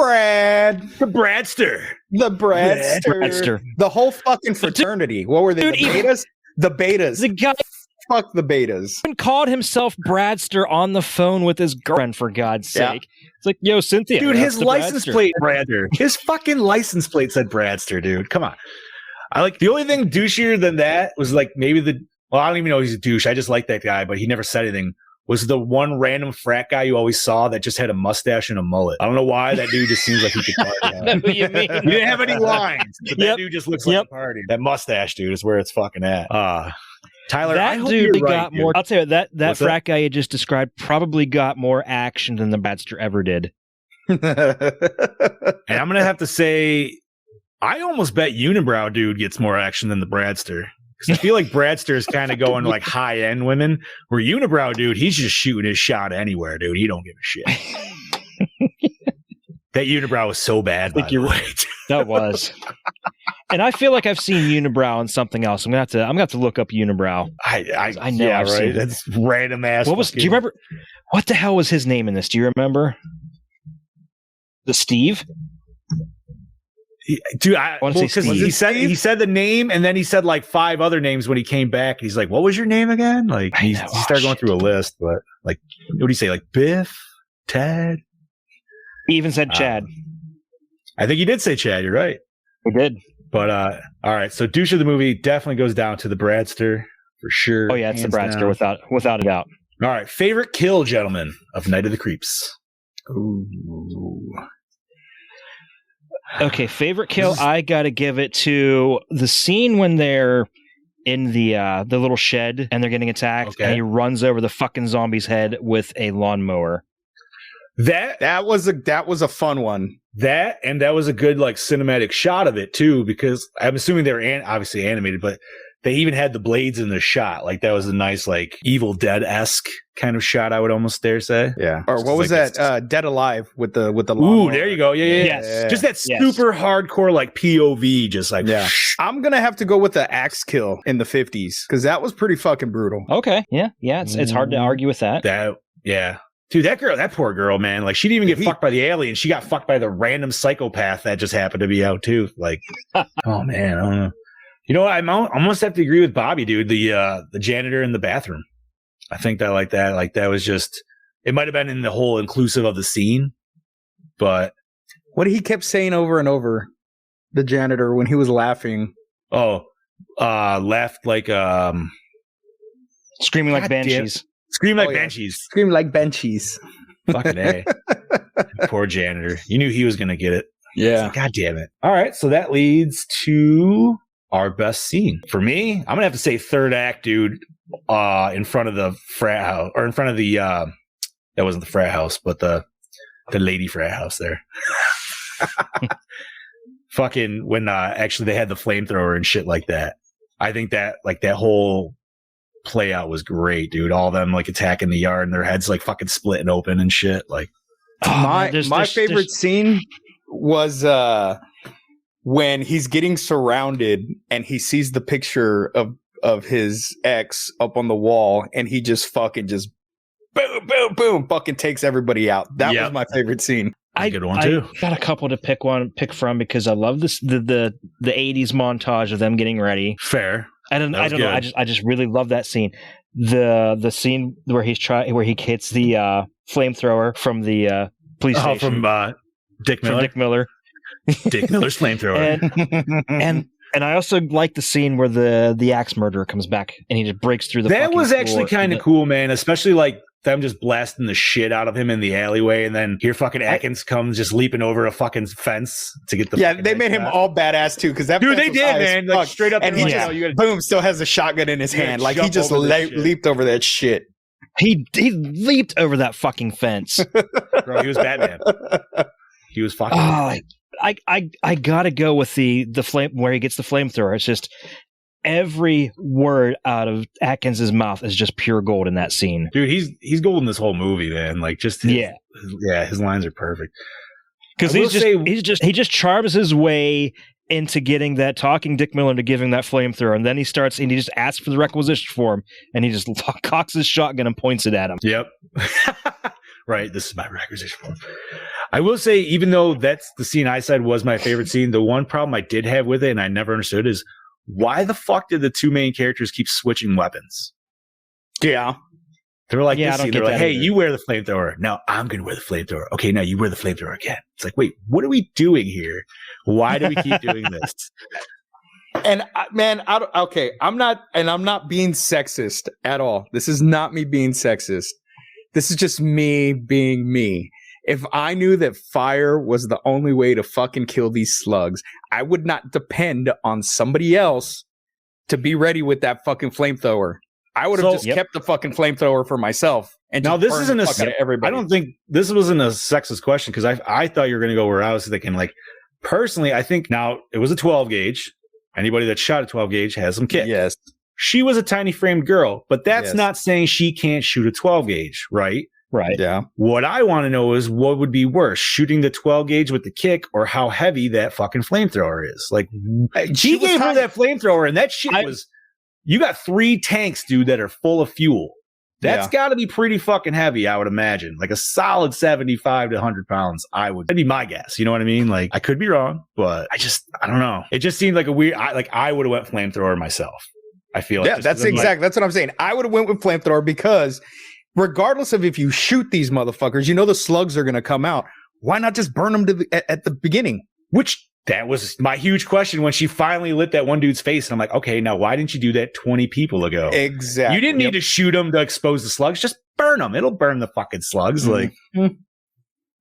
Bradster. The Bradster. The whole fucking fraternity. What were they? The betas? The betas. The guy. Fuck the betas. He called himself Bradster on the phone with his girlfriend, for God's sake. It's like, yo, Cynthia. Dude, his license plate, Bradster. His fucking license plate said Bradster, dude. Come on. I like the only thing douchier than that was like maybe I don't even know he's a douche. I just like that guy, but he never said anything. Was the one random frat guy you always saw that just had a mustache and a mullet. I don't know why that dude just seems like he could party. I know who you mean. He didn't have any lines, but that dude just looks like a party. That mustache, dude, is where it's fucking at. Tyler, that dude got more. I'll tell you that frat guy you just described probably got more action than the Bradster ever did. And I'm gonna have to say, I almost bet Unibrow dude gets more action than the Bradster. Because I feel like Bradster is kind of going like high end women, where Unibrow dude, he's just shooting his shot anywhere, dude. He don't give a shit. That Unibrow was so bad. By the way. That was. And I feel like I've seen Unibrow in something else. I'm gonna have to look up Unibrow. I know, I've seen it. That's random ass. Do you remember what the hell was his name in this? Do you remember? The Steve? Dude, he said the name and then he said like 5 other names when he came back. He's like, "What was your name again?" Like he started going through a list, but like, what do you say? Like Biff, Ted. He even said Chad. I think he did say Chad. You're right. He did. But all right. So douche of the movie definitely goes down to the Bradster for sure. Oh yeah, it's the Bradster without a doubt. All right, favorite kill, gentlemen, of Night of the Creeps. Ooh. Okay, favorite kill. I gotta give it to the scene when they're in the little shed and they're getting attacked, and he runs over the fucking zombie's head with a lawnmower. That was a fun one. That was a good like cinematic shot of it too, because I'm assuming they were obviously animated, but they even had the blades in the shot. Like that was a nice like Evil Dead-esque kind of shot, I would almost dare say. Yeah. Or what was like that? Dead Alive with the lawnmower. Ooh, there you go. Yeah. Yes. Just that super hardcore like POV, just like I'm gonna have to go with the axe kill in the 50s because that was pretty fucking brutal. Okay. Yeah. It's hard to argue with that. Dude, that poor girl, man. Like, she didn't even get fucked by the alien. She got fucked by the random psychopath that just happened to be out, too. Like, oh, man, I don't know. You know what? I almost have to agree with Bobby, dude. The janitor in the bathroom. I think that, like, that was just... It might have been in the whole inclusive of the scene, but... What he kept saying over and over, the janitor, when he was laughing. Laughed like... Screaming like banshees. Scream like banshees. Scream like banshees. Fucking A. Poor janitor. You knew he was going to get it. Yeah. Like, God damn it. All right. So that leads to our best scene. For me, I'm going to have to say third act, dude, in front of the frat house, or in front of the, that wasn't the frat house, but the lady frat house there. Fucking when actually they had the flamethrower and shit like that. I think that, like, that whole play out was great, dude. All of them like attacking the yard and their heads like fucking splitting open and shit. Like my favorite scene was when he's getting surrounded and he sees the picture of his ex up on the wall and he just fucking just boom boom boom fucking takes everybody out. That was my favorite scene. Good one too. I got a couple to pick from because I love this the 80s montage of them getting ready. Fair. I don't know. I just really love that scene. The scene where he hits the flamethrower from the police station. From Dick Miller. From Dick Miller. Dick Miller's flamethrower. And I also like the scene where the axe murderer comes back and he just breaks through the. That was actually kind of cool, man. Especially like them just blasting the shit out of him in the alleyway, and then here fucking Atkins comes just leaping over a fucking fence to get the. Yeah, they made him all badass too, because that dude they did, man. Like straight up, and he just boom still has a shotgun in his hand, like he just leaped over that shit. He leaped over that fucking fence, bro. He was Batman. He was fucking. I gotta go with the flame where he gets the flamethrower. It's just. Every word out of Atkins's mouth is just pure gold in that scene. Dude, he's gold in this whole movie, man. Like just his lines are perfect. Because he just charms his way into getting that talking Dick Miller into giving that flamethrower, and then he just asks for the requisition form, and he just cocks his shotgun and points it at him. Yep. Right, this is my requisition form. I will say, even though that's the scene I said was my favorite scene, the one problem I did have with it, and I never understood, is why the fuck did the two main characters keep switching weapons? Yeah. They were like, they're like, hey, you wear the flamethrower. No, I'm going to wear the flamethrower. Okay, now you wear the flamethrower again. It's like, wait, what are we doing here? Why do we keep doing this? And I'm not being sexist at all. This is not me being sexist. This is just me being me. If I knew that fire was the only way to fucking kill these slugs, I would not depend on somebody else to be ready with that fucking flamethrower. I would have kept the fucking flamethrower for myself. And now this isn't everybody. I don't think this wasn't a sexist question because I thought you were going to go where I was thinking. Like personally, I think now it was a 12 gauge. Anybody that shot a 12 gauge has some kick. Yes, she was a tiny framed girl, but that's not saying she can't shoot a 12 gauge, right? Right. Yeah. What I want to know is what would be worse, shooting the 12 gauge with the kick or how heavy that fucking flamethrower is. Like, she gave her that flamethrower and that shit was, you got 3 tanks, dude, that are full of fuel. That's got to be pretty fucking heavy, I would imagine. Like a solid 75 to 100 pounds, that'd be my guess. You know what I mean? Like, I could be wrong, but I don't know. It just seemed like a weird, I would have went flamethrower myself. I feel like. Yeah, that's what I'm saying. I would have went with flamethrower because regardless of if you shoot these motherfuckers, you know the slugs are going to come out. Why not just burn them at the beginning? Which, that was my huge question when she finally lit that one dude's face. And I'm like, okay, now why didn't you do that 20 people ago? Exactly. You didn't need to shoot them to expose the slugs. Just burn them. It'll burn the fucking slugs. Like,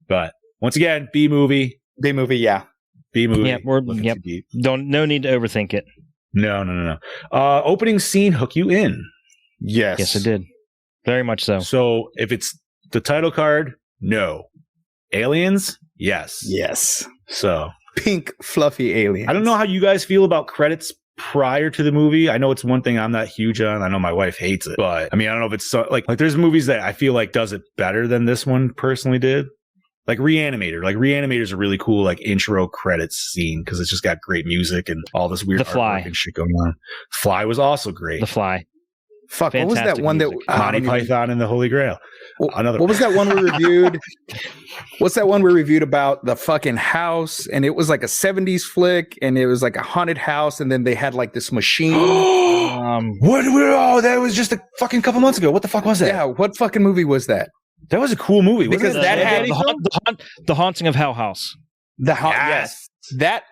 but once again, B movie. B movie, yeah. B movie. Yeah, no need to overthink it. No. Opening scene hook you in. Yes, it did. Very much so. So if it's the title card, no. Aliens, yes. Yes. So pink fluffy aliens. I don't know how you guys feel about credits prior to the movie. I know it's one thing I'm not huge on. I know my wife hates it, but I mean, I don't know if it's like there's movies that I feel like does it better than this one personally did. Like Reanimator. Like Reanimator's a really cool like intro credits scene because it's just got great music and all this weird The Fly and shit going on. Fly was also great. The Fly. Fuck, Fantastic what was that one music. that Monty Python and the Holy Grail? What was that one we reviewed? What's that one we reviewed about the fucking house? And it was like a 70s flick, and it was like a haunted house, and then they had like this machine. What? Oh, that was just a fucking couple months ago. What the fuck was that? Yeah, what fucking movie was that? That was a cool movie. Because that had the Haunting of Hell House. Yes. That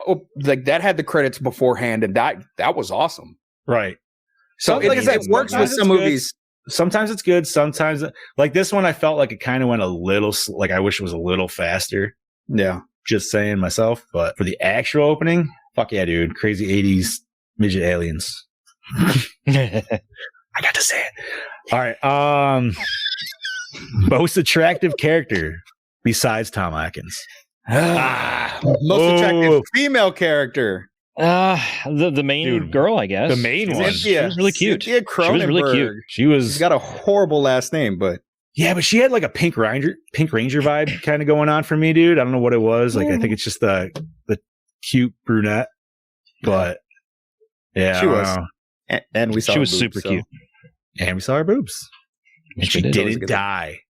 had the credits beforehand, and that was awesome. Right. So it works with some movies. Sometimes it's good. Sometimes, like this one, I felt like it kind of went a little, like I wish it was a little faster. Yeah. Just saying myself. But for the actual opening, fuck yeah, dude. Crazy 80s midget aliens. I got to say it. All right. Most attractive character besides Tom Atkins. Most attractive female character. The main girl, I guess. The main one. She was really cute. Cynthia She was really cute. She's got a horrible last name, but yeah, but she had like a Pink Ranger vibe kind of going on for me, dude. I don't know what it was. Like, I think it's just the cute brunette, but yeah, she was. And we saw she was boobs, super cute, and we saw her boobs, and she didn't die,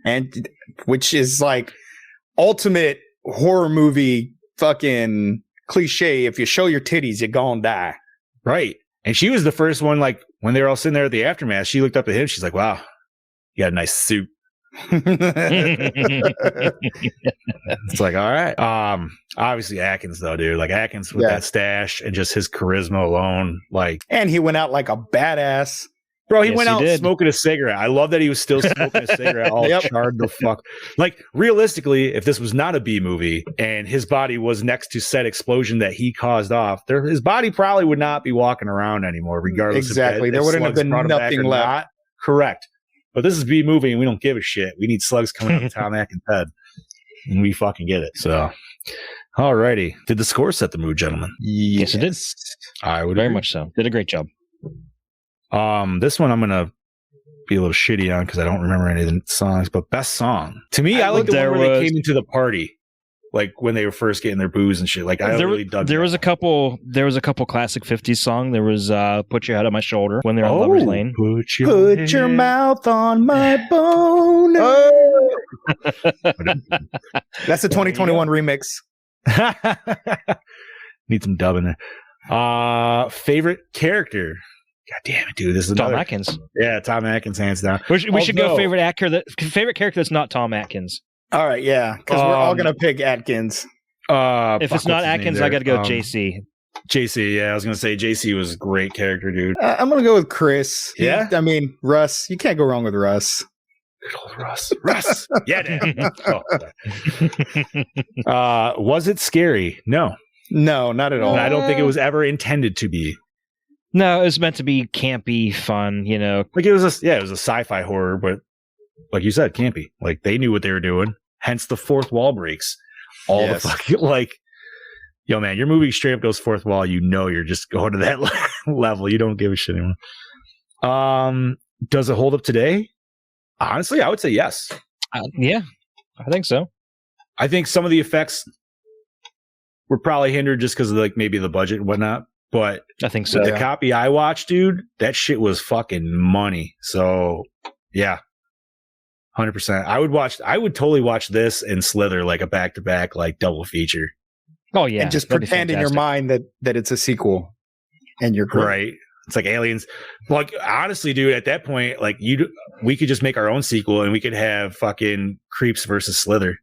and which is like ultimate horror movie fucking cliche. If you show your titties, you're gonna die. Right. And she was the first one, like when they were all sitting there at the aftermath, she looked up at him. She's like, wow, you got a nice suit. It's like, all right. Obviously Atkins though, dude. Like Atkins with that stash and just his charisma alone. Like, and he went out like a badass. Bro, he went out smoking a cigarette. I love that he was still smoking a cigarette, all charred the fuck. Like, realistically, if this was not a B movie and his body was next to said explosion that he caused off, his body probably would not be walking around anymore, regardless. Exactly. There wouldn't have been nothing left. Not. Correct. But this is B movie and we don't give a shit. We need slugs coming out of Tom Atkins' head. And we fucking get it. So, alrighty. Did the score set the mood, gentlemen? Yes, it did. I would very agree. much so. Did a great job. This one I'm gonna be a little shitty on because I don't remember any of the songs, but best song to me, I like the one where they came into the party, like when they were first getting their booze and shit. Like I really dug. There was a couple classic '50s song. There was "Put Your Head on My Shoulder" when they're on Lover's Lane. Put your mouth on my bone. That's a 2021 remix. Need some dub in there. Favorite character. God damn it, dude! This is Tom Atkins. Yeah, Tom Atkins, hands down. We should go favorite character that's not Tom Atkins. All right, yeah, because we're all gonna pick Atkins. If it's not Atkins, I got to go JC. JC, yeah, I was gonna say JC was a great character, dude. I'm gonna go with Chris. Yeah, I mean Russ. You can't go wrong with Russ. Good old Russ. Russ. Yeah, damn. Was it scary? No, not at all. And I don't think it was ever intended to be. No, it was meant to be campy, fun, you know. Like it was a sci-fi horror, but like you said, campy. Like they knew what they were doing. Hence the fourth wall breaks. All the fucking like, yo man, your movie straight up goes fourth wall. You know, you're just going to that level. You don't give a shit anymore. Does it hold up today? Honestly, I would say yes. Yeah, I think so. I think some of the effects were probably hindered just because of like maybe the budget and whatnot. But I think so. The copy I watched, dude, that shit was fucking money. So yeah, 100%. I would totally watch this and Slither like a back-to-back like double feature. Oh yeah, and just pretend in your mind that it's a sequel, and you're great. Right. It's like Aliens. Like honestly, dude, at that point, like we could just make our own sequel and we could have fucking Creeps versus Slither.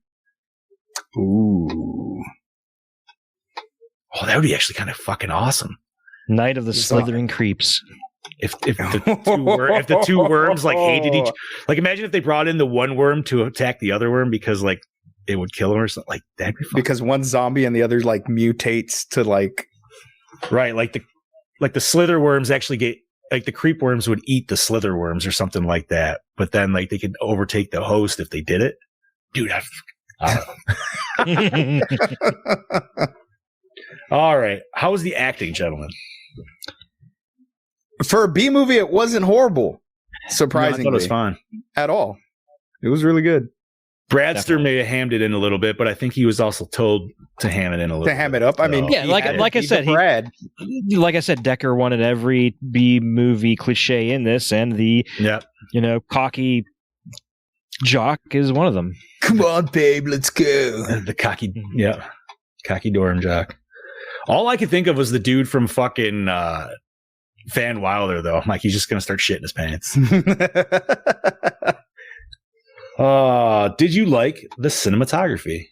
Ooh. Oh, that would be actually kind of fucking awesome. Night of the Slithering Creeps. If the two worms like hated each, like imagine if they brought in the one worm to attack the other worm because like it would kill him or something, like that'd be fun. Because one's zombie and the other like mutates to like right, like the slither worms actually get like the creep worms would eat the slither worms or something like that, but then like they could overtake the host if they did it. Dude, all right. How was the acting, gentlemen? For a B movie, it wasn't horrible. Surprisingly, I thought it was fine at all. It was really good. Bradster may have hammed it in a little bit, but I think he was also told to ham it in a little. To ham it up. I mean, yeah, like I said, like I said, Decker wanted every B movie cliche in this, and the cocky jock is one of them. Come on, babe, let's go. The cocky dorm jock. All I could think of was the dude from fucking Van Wilder, though. I'm like, he's just gonna start shitting his pants. Did you like the cinematography?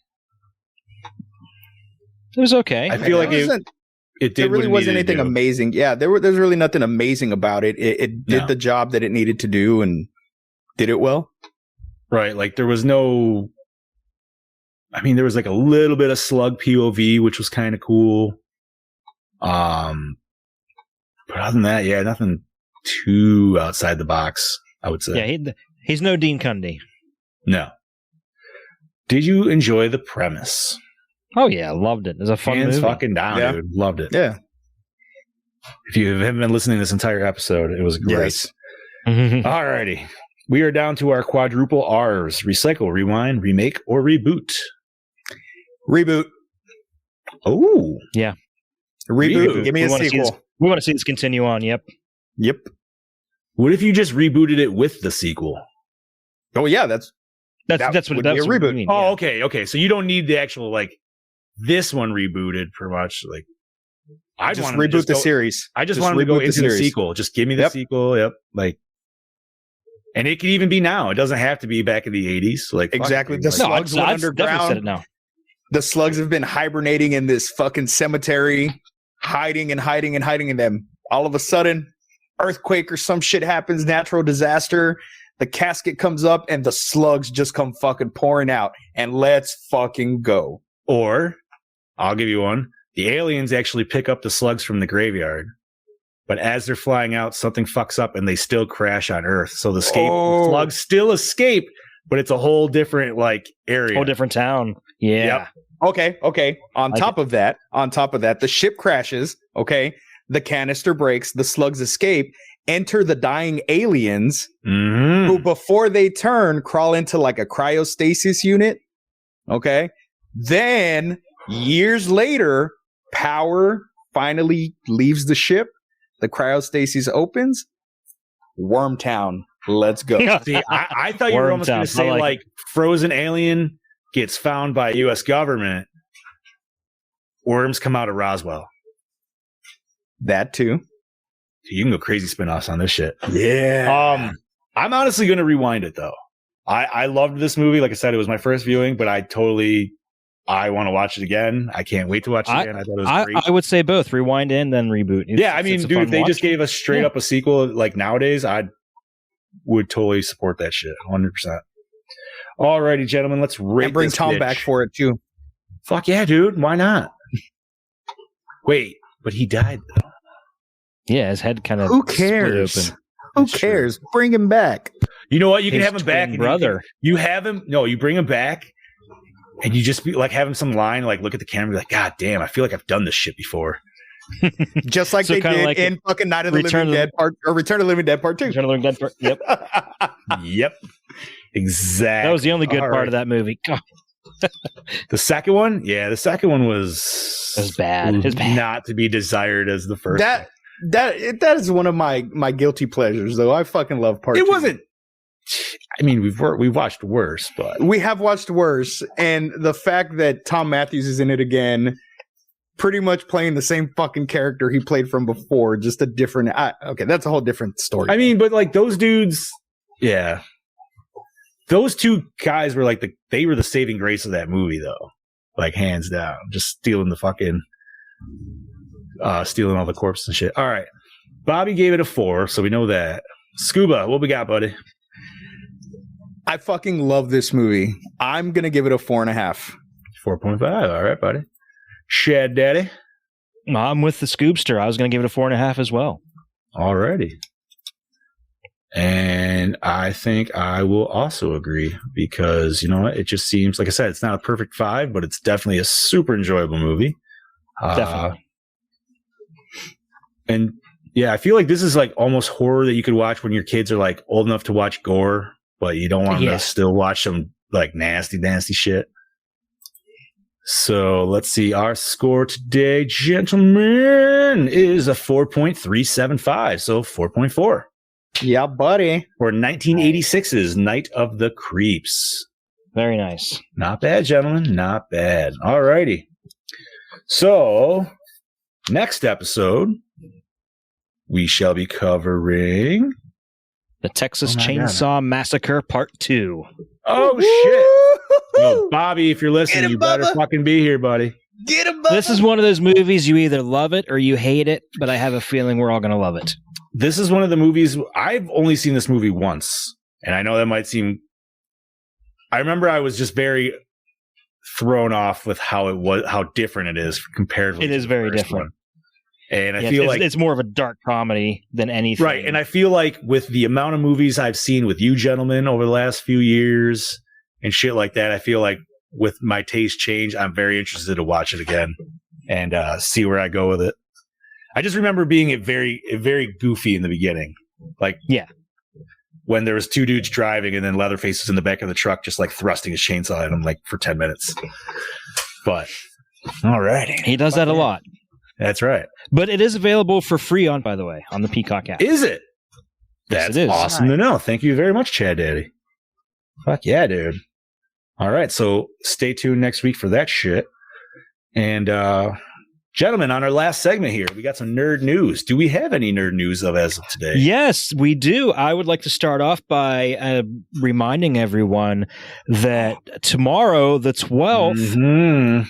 It was okay. I feel like it did. There really wasn't anything amazing. Yeah, there's really nothing amazing about it. It did the job that it needed to do and did it well. Right, like there was no. I mean, there was like a little bit of slug POV, which was kind of cool. But other than that, yeah, nothing too outside the box, I would say. Yeah, he's no Dean Cundy. No. Did you enjoy the premise? Oh yeah, loved it. It was a fun Hands movie. Fucking down, dude. Loved it. Yeah. If you haven't been listening to this entire episode, it was great. Yes. Alrighty. We are down to our quadruple R's: recycle, rewind, remake, or reboot. Reboot. Oh. Yeah. Reboot. Give me a sequel. We want to see this continue on. Yep. What if you just rebooted it with the sequel? Oh yeah, that's what a reboot. Mean, oh, okay. So you don't need the actual like this one rebooted pretty much. Like I just reboot the series. I just want to go into the sequel. Just give me the sequel. Yep. Like, and it could even be now. It doesn't have to be back in the 80s. Like exactly. The slugs went underground. Said it now. The slugs have been hibernating in this fucking cemetery, hiding in them. All of a sudden, earthquake or some shit happens, natural disaster. The casket comes up and the slugs just come fucking pouring out. And let's fucking go. Or, I'll give you one. The aliens actually pick up the slugs from the graveyard. But as they're flying out, something fucks up and they still crash on Earth. So the slugs still escape, but it's a whole different like area. Whole different town. Yeah. Yep. Okay. On top of that, the ship crashes. Okay. The canister breaks. The slugs escape. Enter the dying aliens who, before they turn, crawl into like a cryostasis unit. Okay. Then years later, power finally leaves the ship. The cryostasis opens. Wormtown. Let's go. See, I thought you were almost going to say like frozen alien gets found by U.S. government. Worms come out of Roswell. That too. You can go crazy spin-offs on this shit. Yeah. I'm honestly going to rewind it though. I loved this movie. Like I said, it was my first viewing, but I want to watch it again. I can't wait to watch it again. I thought it was great. I would say both rewind and then reboot. I mean, dude, if they just gave us straight up a sequel like nowadays, I would totally support that shit 100%. Alrighty, gentlemen, let's rate and bring this Tom bitch. back for it too. Fuck yeah, dude. Why not? Wait, but he died though. Yeah, his head kind of. Who cares? Who cares? Bring him back. You know what? You can have him back, brother. You have him. No, you bring him back, and you just be like, have him some line, like look at the camera, and be like, God damn, I feel like I've done this shit before. Just like they did like in fucking Night of the Living Dead Part or Return of the Living Dead Part 2. Return of the Living Dead Part. Yep. Yep. Exactly. That was the only good part of that movie. The second one, the second one was bad. It was bad. Not to be desired as the first. That is one of my guilty pleasures, though. I fucking love Part 2. It wasn't. I mean, we've watched worse, but we have watched worse, and the fact that Tom Matthews is in it again, pretty much playing the same fucking character he played from before, just a different. Okay, that's a whole different story. I mean, but like those dudes, yeah. Those two guys were like they were the saving grace of that movie, though. Like hands down, just stealing the fucking, stealing all the corpses and shit. All right, Bobby gave it a 4, so we know that. Scuba, what we got, buddy? I fucking love this movie. I'm gonna give it a 4.5. 4.5. All right, buddy. Shad Daddy. I'm with the Scoobster. I was going to give it a 4.5 as well. Alrighty. And I think I will also agree because, you know what? It just seems, like I said, it's not a perfect 5, but it's definitely a super enjoyable movie. Definitely. And yeah, I feel like this is like almost horror that you could watch when your kids are like old enough to watch gore, but you don't want them to still watch some like nasty shit. So let's see. Our score today, gentlemen, is a 4.375. So 4.4. Yeah, buddy. For 1986's Night of the Creeps. Very nice. Not bad, gentlemen. Not bad. All righty. So next episode, we shall be covering The Texas Chainsaw Massacre Part 2. Oh, shit. Yo, Bobby, if you're listening, you better fucking be here, buddy. Get him, Bubba. This is one of those movies you either love it or you hate it, but I have a feeling we're all going to love it. This is one of the movies, I've only seen this movie once, and I know that might seem... I remember I was just very thrown off with how it was, how different it is compared with it is very different. One. And I feel like it's more of a dark comedy than anything. Right. And I feel like with the amount of movies I've seen with you gentlemen over the last few years and shit like that, I feel like with my taste change, I'm very interested to watch it again and see where I go with it. I just remember being very goofy in the beginning. Like, yeah, when there was two dudes driving and then Leatherface was in the back of the truck, just like thrusting his chainsaw at him like for 10 minutes. But all righty. He does that a lot. That's right. But it is available for free on, by the way, on the Peacock app. Is it? That's awesome to know. Thank you very much, Chad Daddy. Fuck yeah, dude. All right. So stay tuned next week for that shit. And, gentlemen, on our last segment here, we got some nerd news. Do we have any nerd news as of today? Yes, we do. I would like to start off by reminding everyone that tomorrow, the 12th,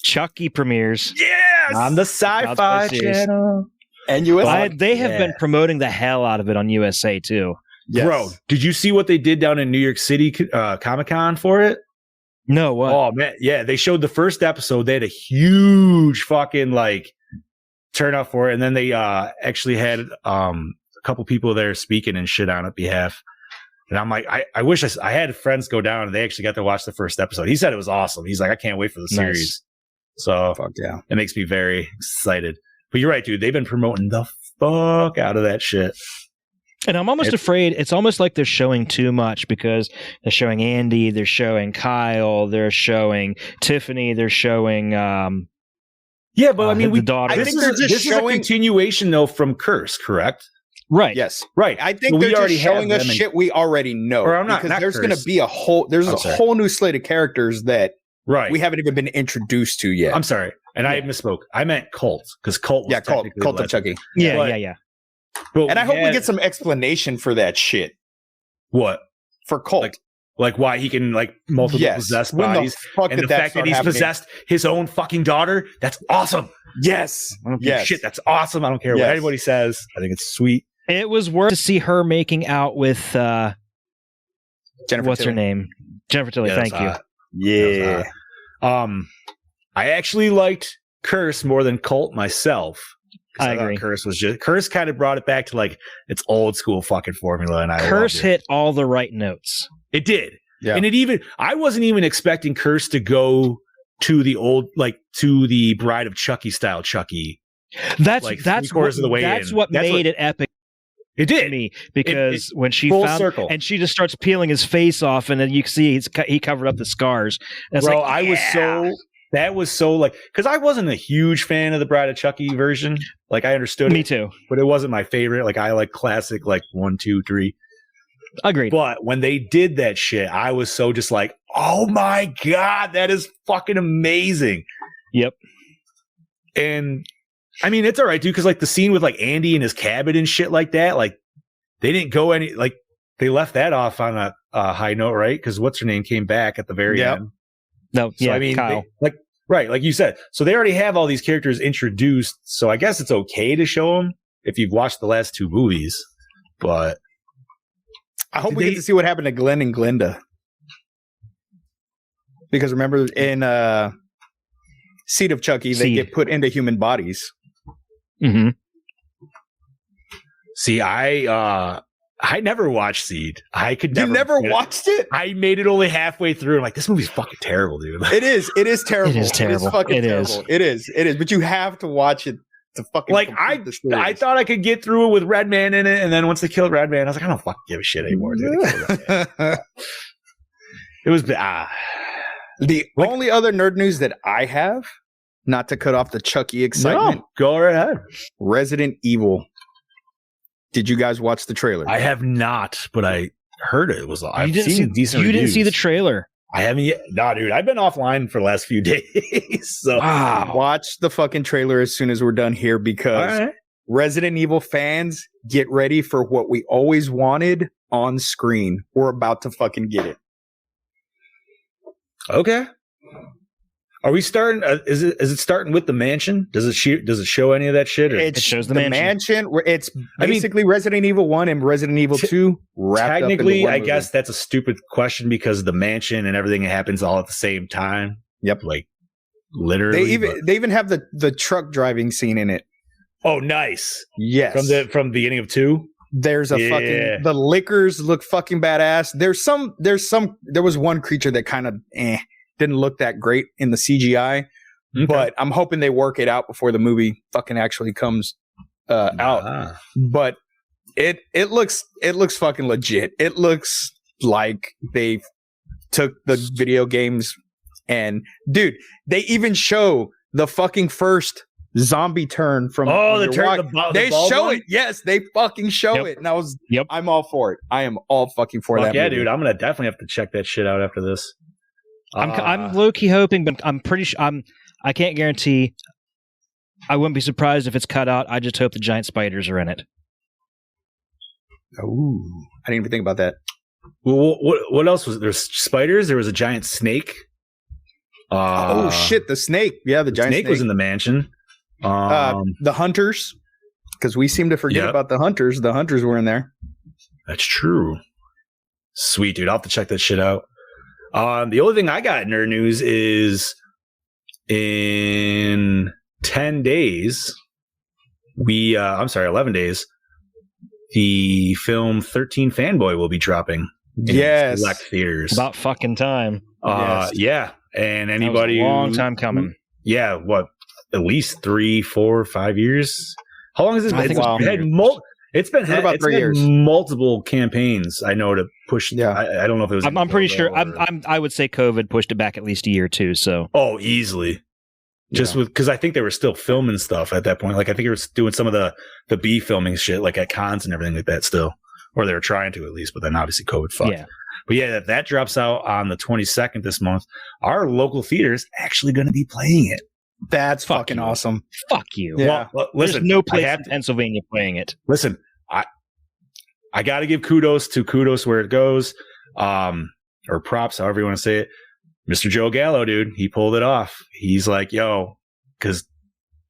Chucky premieres. Yes! On the Sci-Fi Channel. And USA. They have been promoting the hell out of it on USA, too. Yes. Bro, did you see what they did down in New York City Comic-Con for it? No, what? Oh, man. Yeah, they showed the first episode. They had a huge fucking, like, turnout for it. And then they actually had a couple people there speaking and shit on its behalf. And I'm like, I wish I had friends go down and they actually got to watch the first episode. He said it was awesome. He's like, I can't wait for the series. So fuck yeah, it makes me very excited. But you're right, dude. They've been promoting the fuck out of that shit. And I'm almost afraid it's almost like they're showing too much because they're showing Andy, they're showing Kyle, they're showing Tiffany, they're showing yeah, but I mean, the daughter. I think they're just showing a continuation though from Curse, correct? Right. Yes. Right. I think they're just showing us shit we already know. Or I'm not, because not there's Curse. going to be a whole new slate of characters that we haven't even been introduced to yet. I'm sorry. And I misspoke. I meant Cult because Cult was Cult of Chucky. Yeah. But and I hope we get some explanation for that shit. What? For Cult. Like why he can like multiple possess bodies. And the fact that he's possessed his own fucking daughter. That's awesome. Yes. I don't give a shit. That's awesome. I don't care what anybody says. I think it's sweet. It was worth to see her making out with Jennifer what's Tilly. her name? Jennifer Tilly. Thank you. Yeah. I actually liked Curse more than Cult myself. I agree. Curse kind of brought it back to like its old school fucking formula, and Curse hit all the right notes. It did, and I wasn't even expecting Curse to go to the old, like to the Bride of Chucky style Chucky. That's like what made it epic. It did to me because when she found circle. And she just starts peeling his face off, and then you can see he covered up the scars. And bro, that was so like, because I wasn't a huge fan of the Bride of Chucky version. Like I understood Me too. But it wasn't my favorite. Like I like classic, like 1, 2, 3. Agreed. But when they did that shit, I was so just like, oh my God, that is fucking amazing. Yep. And I mean, it's all right, dude, because like the scene with like Andy in his cabin and shit like that, like they didn't go they left that off on a high note, right? Because what's her name came back at the very end. No, so I mean, Kyle. Like you said, so they already have all these characters introduced. So I guess it's okay to show them if you've watched the last two movies, but I hope we get to see what happened to Glenn and Glenda. Because remember in Seed of Chucky, they get put into human bodies. Mm-hmm. See, I never watched Seed. I could You never. never watched it? I made it only halfway through. I'm like, this movie's fucking terrible, dude. It is. It is terrible. It is terrible. It's fucking It is. terrible. It is. It is. But you have to watch it to fucking Like complete the series. I thought I could get through it with Redman in it, and then once they killed Redman, I was like, I don't fucking give a shit anymore, dude. It was The only other nerd news that I have, not to cut off the Chucky excitement, go right ahead. Resident Evil. Did you guys watch the trailer? I have not, but I heard it was. I've seen decent You reviews. didn't see the trailer. I haven't yet. Nah, dude, I've been offline for the last few days. So Watch the fucking trailer as soon as we're done here because Resident Evil fans, get ready for what we always wanted on screen. We're about to fucking get it. Okay. Are we starting? Is it starting with the mansion? Does it show any of that shit? Or? It shows the mansion. It's basically Resident Evil 1 and Resident Evil 2 wrapped technically, up into one I movie. guess that's a stupid question because the mansion and everything happens all at the same time. Yep. Like literally. They even have the truck driving scene in it. Oh, nice. Yes. From the beginning of 2. There's a fucking the liquors look fucking badass. There was one creature that kind of didn't look that great in the CGI, but I'm hoping they work it out before the movie fucking actually comes out. But it looks fucking legit. It looks like they took the video games and dude, they even show the fucking first zombie turn from the turn. They show it. Yes, they fucking show it. And I'm all for it. I am all fucking for that. Yeah, movie. dude, I'm gonna definitely have to check that shit out after this. I'm low key hoping, but I'm pretty sure I can't guarantee. I wouldn't be surprised if it's cut out. I just hope the giant spiders are in it. Ooh, I didn't even think about that. Well, what else was there? Spiders. There was a giant snake. Oh shit, the snake. Yeah, the giant snake was in the mansion. The hunters, because we seem to forget about the hunters. The hunters were in there. That's true. Sweet, dude. I'll have to check that shit out. The only thing I got in nerd news is in 10 days, 11 days, the film 13 Fanboy will be dropping in select theaters. About fucking time. Yeah. And anybody. That was a long time coming. Yeah. What? At least 3, 4, 5 years? How long has it been? It's been about 3 years. Multiple campaigns. I know to push. Yeah, I don't know if it was. I'm pretty sure. I would say COVID pushed it back at least a year too. So. Oh, easily. Just because I think they were still filming stuff at that point. Like I think they were doing some of the B filming shit, like at cons and everything like that. Still, or they were trying to at least. But then obviously COVID fucked. Yeah. But yeah, that drops out on the 22nd this month. Our local theater's actually going to be playing it. That's fucking awesome. Fuck you. Yeah. Well, listen, there's no place in Pennsylvania playing it. Listen, I got to give kudos where it goes, or props, however you want to say it. Mr. Joe Gallo, dude, he pulled it off. He's like, yo, because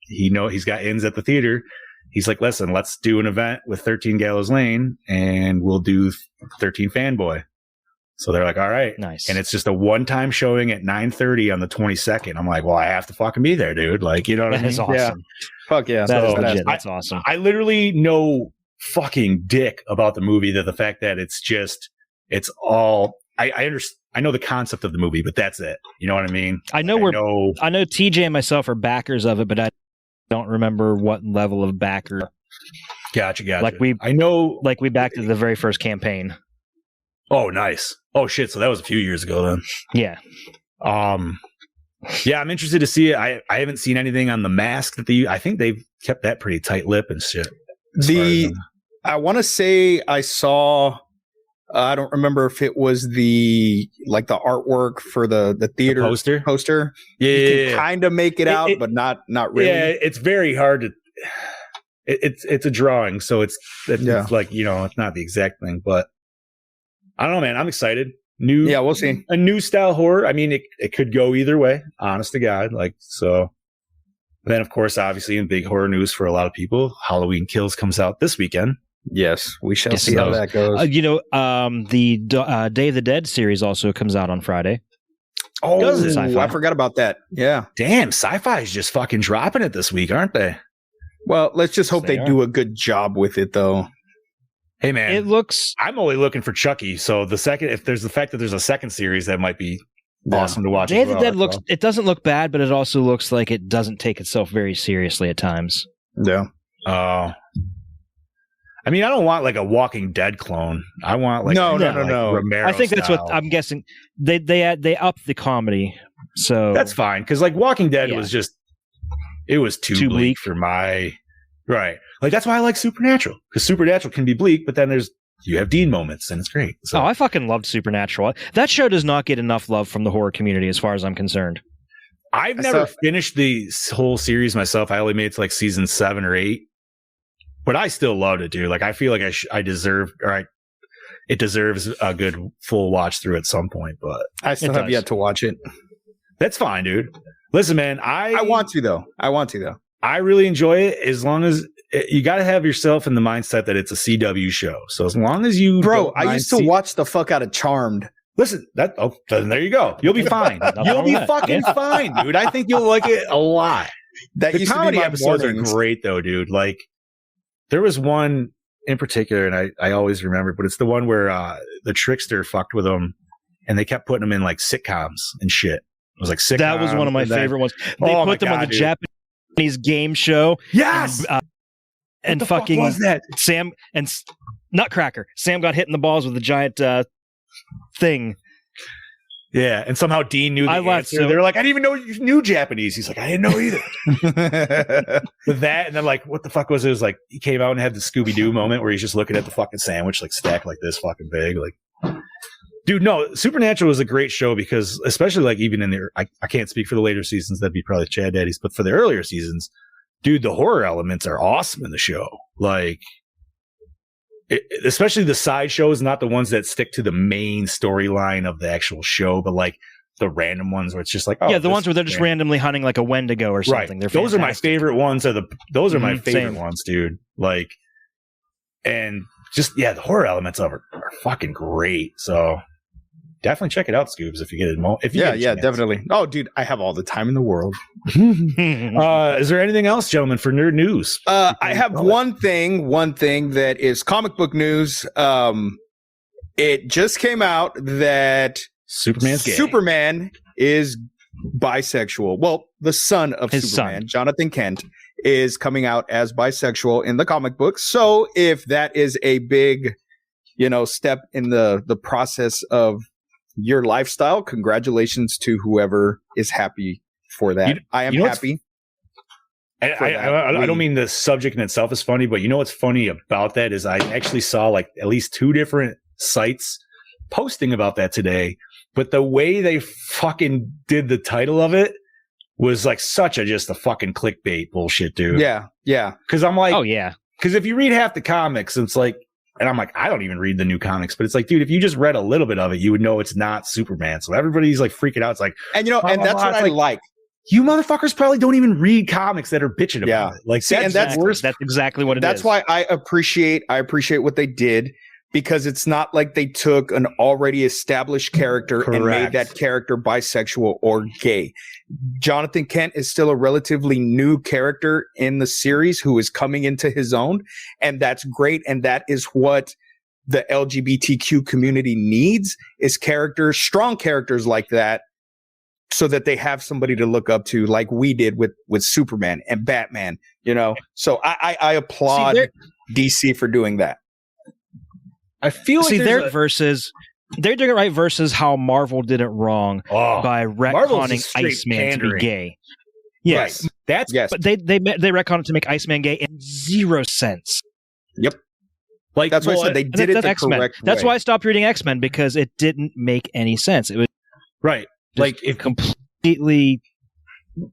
he's got ins at the theater. He's like, listen, let's do an event with 13 Gallows Lane, and we'll do 13 Fanboy. So they're like, all right. Nice. And it's just a one-time showing at 9:30 on the 22nd. I'm like, well, I have to fucking be there, dude. Like, you know what I mean? That's awesome. Yeah. Fuck yeah. That is So, legit. That's awesome. I literally know fucking dick about the movie, that the fact that it's all, I understand. I know the concept of the movie, but that's it. You know what I mean? I know TJ and myself are backers of it, but I don't remember what level of backer. Gotcha. Like we backed the very first campaign. Oh, nice. Oh shit. So that was a few years ago then. Yeah. Yeah, I'm interested to see it. I haven't seen anything on the mask I think they've kept that pretty tight lip and shit. I want to say I saw. I don't remember if it was the artwork for the theater poster. Yeah, you can kind of make it out, but not really. Yeah, it's very hard to. It's a drawing, so it's like, you know, it's not the exact thing, but I don't know, man. I'm excited. We'll see. A new style horror. I mean, it could go either way. Honest to God, like so. Then, of course, obviously in big horror news for a lot of people, Halloween Kills comes out this weekend. Yes, we shall see how that goes. The Day of the Dead series also comes out on Friday. Oh, Sci-Fi. I forgot about that. Yeah. Damn, Sci-Fi is just fucking dropping it this week, aren't they? Well, let's just hope they do a good job with it, though. Hey, man. It looks... I'm only looking for Chucky, so if there's the fact that there's a second series, that might be awesome to watch. Day of the Dead it doesn't look bad, but it also looks like it doesn't take itself very seriously at times. Yeah. I mean, I don't want like a Walking Dead clone. I want like no. Romero I think that's style. what I'm guessing. They upped the comedy, so that's fine. Because like Walking Dead was just too bleak for my right. Like that's why I like Supernatural, because Supernatural can be bleak, but then you have Dean moments and it's great. So. Oh, I fucking loved Supernatural. That show does not get enough love from the horror community, as far as I'm concerned. I've never finished the whole series myself. I only made it to like season 7 or 8. But I still loved it, dude. Like, I feel like it deserves a good full watch through at some point, but I still have yet to watch it. That's fine, dude. Listen, man, I want to, though. I really enjoy it as long as you got to have yourself in the mindset that it's a CW show. So as long as you, I used to watch the fuck out of Charmed. Listen, then there you go. You'll be fine. You'll be fucking fine, dude. I think you'll like it a lot. The comedy episodes are great, though, dude. Like, there was one in particular, and I always remember, but it's the one where the trickster fucked with them, and they kept putting them in like sitcoms and shit. It was like sitcoms. That was one of my favorite ones. They put them on the Japanese game show. Yes. And fucking was that? Sam and Nutcracker. Sam got hit in the balls with a giant thing. Yeah, and somehow Dean knew the answer. They're like, I didn't even know you knew Japanese. He's like, I didn't know either. With that, and then like, what the fuck was it? It was like, he came out and had the Scooby-Doo moment where he's just looking at the fucking sandwich, like stacked like this fucking big. Like, dude, no, Supernatural was a great show because, especially like even in the, I can't speak for the later seasons, that'd be probably Chad Daddy's, but for the earlier seasons, dude, the horror elements are awesome in the show. Like, especially the side shows, not the ones that stick to the main storyline of the actual show, but like the random ones where it's just like, the ones where they're just randomly hunting like a Wendigo or something. Right. Those are my favorite ones. Those are my favorite ones, dude. Like, and just the horror elements of it are fucking great. So definitely check it out, Scoobs, if you get it. Definitely. Oh, dude, I have all the time in the world. Is there anything else, gentlemen, for nerd news? I have one thing that is comic book news. It just came out that Superman is bisexual. Well, the son of Superman, Jonathan Kent, is coming out as bisexual in the comic books. So if that is a big, step in the process of your lifestyle, congratulations to whoever is happy for that. I am happy. I don't mean the subject in itself is funny, but you know what's funny about that is I actually saw like at least 2 different sites posting about that today, but the way they fucking did the title of it was like just a fucking clickbait bullshit, dude. Yeah. Because I'm like, oh yeah. Because if you read half the comics, it's like, and I'm like, I don't even read the new comics, but it's like, dude, if you just read a little bit of it, you would know it's not Superman. So everybody's like freaking out. It's like, and that's what I like. You motherfuckers probably don't even read comics that are bitching about it. Like, that's worse. That's exactly what it is. That's why I appreciate what they did, because it's not like they took an already established character and made that character bisexual or gay. Jonathan Kent is still a relatively new character in the series who is coming into his own, and that's great. And that is what the LGBTQ community needs, is strong characters like that, so that they have somebody to look up to, like we did with Superman and Batman, So I applaud DC for doing that. I feel like they're doing it right versus how Marvel did it wrong by retconning Iceman to be gay. Yes, right. But they retconned it to make Iceman gay in 0 sense. Yep. Like that's why I said they did it the correct way. That's why I stopped reading X-Men, because it didn't make any sense. It was right. Like it completely.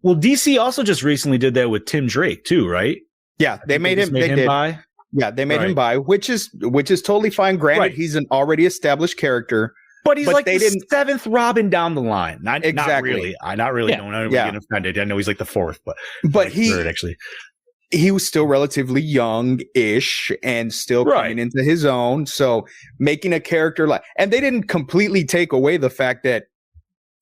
Well, DC also just recently did that with Tim Drake too, right? Yeah, they made him bi. Yeah, they made him bi, which is totally fine. Granted, he's an already established character, But he's But like they the didn't- seventh Robin down the line. Not Exactly. really. I not really Yeah. don't know Yeah. getting offended. I know he's like the fourth, but But like he third, actually. he was still relatively young-ish and still Right. coming into his own. So making a character like, and they didn't completely take away the fact that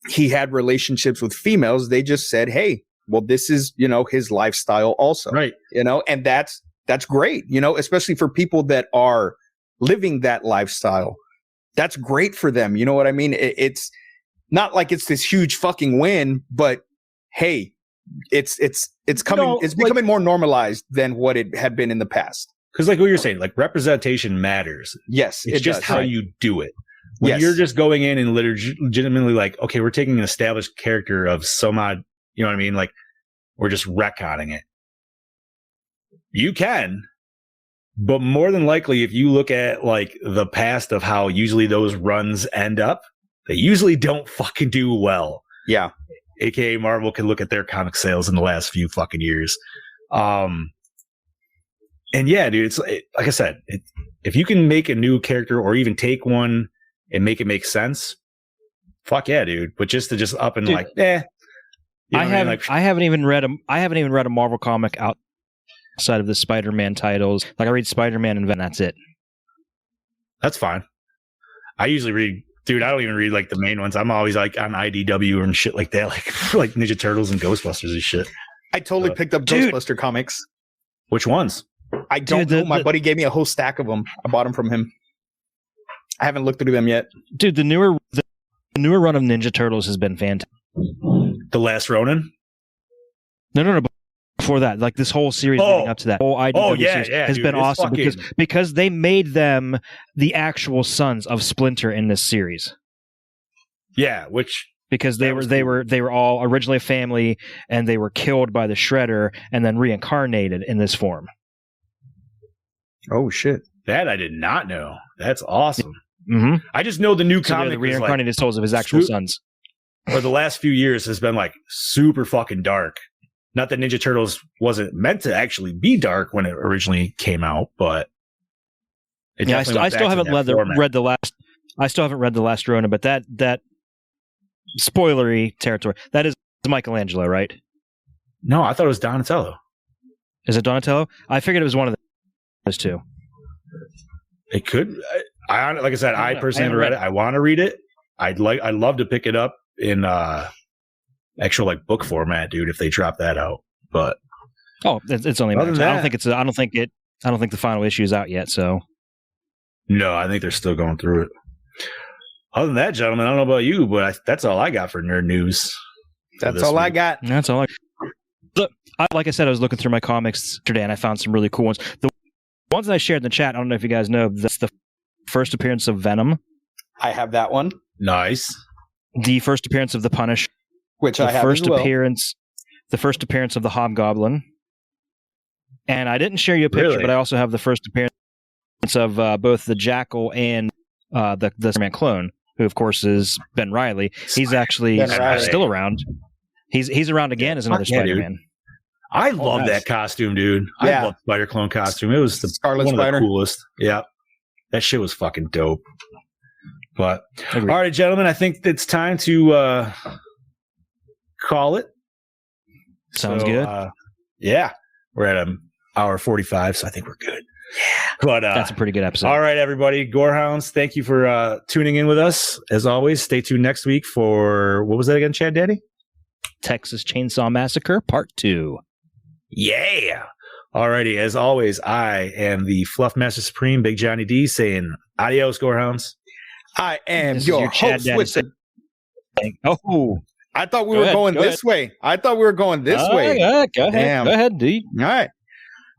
he had relationships with females. They just said, hey, well, this is, his lifestyle also, Right. and that's great, especially for people that are living that lifestyle. That's great for them. You know what I mean? It's not like it's this huge fucking win, but hey, it's coming. No, it's becoming more normalized than what it had been in the past. Because like what you're saying, like representation matters. Yes, It's it just does. how you do it. When Yes. you're just going in and legitimately like, okay, we're taking an established character of some odd, you know what I mean? Like we're just retconning it. You can, but more than likely, if you look at like the past of how usually those runs end up, they usually don't fucking do well. Yeah. AKA Marvel can look at their comic sales in the last few fucking years. And yeah, dude, it's like I said, if you can make a new character or even take one and make it make sense, fuck yeah, dude. But just to up and Dude, like, you know what I mean? Like, I haven't even read a Marvel comic outside of the Spider-Man titles. Like I read Spider-Man and Venom, that's it. that's fine. I usually read, dude. I don't even read like the main ones. I'm always like on IDW and shit like that, like Ninja Turtles and Ghostbusters and shit. I totally picked up Dude. Ghostbuster comics. Which ones? I don't Dude, know. My buddy gave me a whole stack of them. I bought them from him. I haven't looked through them yet. Dude, the newer run of Ninja Turtles has been fantastic. The Last Ronin. No. Before that, like this whole series leading up to that whole IDW series has dude, been it's awesome fucking- because they made them the actual sons of Splinter in this series. Yeah, which Because they That were was they were all originally a family and they were killed by the Shredder and then reincarnated in this form. Oh shit! that I did not know. That's awesome. Mm-hmm. I just know the new So they're comic the is, like, reincarnated souls of his actual sons. for the last few years has been like super fucking dark. Not that Ninja Turtles wasn't meant to actually be dark when it originally came out, but it Yeah, definitely I went still back to haven't that format. read the last. I still haven't read the last Ronin, but that spoilery territory. That is Michelangelo, right? No, I thought it was Donatello. Is it Donatello? I figured it was one of those two. It could. I like I said, I personally haven't read it. I want to read it. I'd love to pick it up in actual like book format, dude. If they drop that out, but It's only. Other than I don't that- think it's. I don't think the final issue is out yet. So no, I think they're still going through it. Other than that, gentlemen, I don't know about you, but that's all I got for nerd news. That's this all I week. got. that's all. Like I said, I was looking through my comics today, and I found some really cool ones. The ones that I shared in the chat. I don't know if you guys know. That's the first appearance of Venom, I have that one, Nice. the first appearance of the Punisher, which the I have first as well. appearance of the Hobgoblin. And I didn't share you a picture, Really? but I also have the first appearance of both the Jackal and the Spider-Man clone, who of course is Ben Reilly. He's actually Ben Reilly. still around. He's around again as another Fuck yeah, dude. Spider-Man. I love nice. that costume, dude. Yeah. I love Spider Clone costume. It was the Scarlet one Spider. of the coolest. Yeah, that shit was fucking dope. But Agreed. all right, gentlemen, I think it's time to call it. Sounds good. Yeah, we're at an hour 45, so I think we're good. Yeah, but That's a pretty good episode. all right, everybody, Gorehounds, thank you for tuning in with us. As always, stay tuned next week for what was that again, Chad Daddy? Texas Chainsaw Massacre Part 2. Yeah. Alrighty, as always, I am the Fluff Master Supreme, Big Johnny D, saying adios, Gorehounds. I am This is your your Chad host Daddy with the. Oh, I thought we Go were ahead, going go this way. I thought we were going this way. Yeah, go ahead. Damn. Go ahead, dude. All right.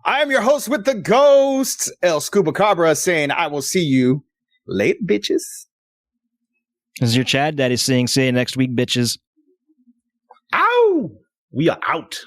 I am your host with the ghosts, El Scuba Cabra, saying I will see you later, bitches. This is your Chad Daddy saying, see you next week, bitches. Ow! We are out.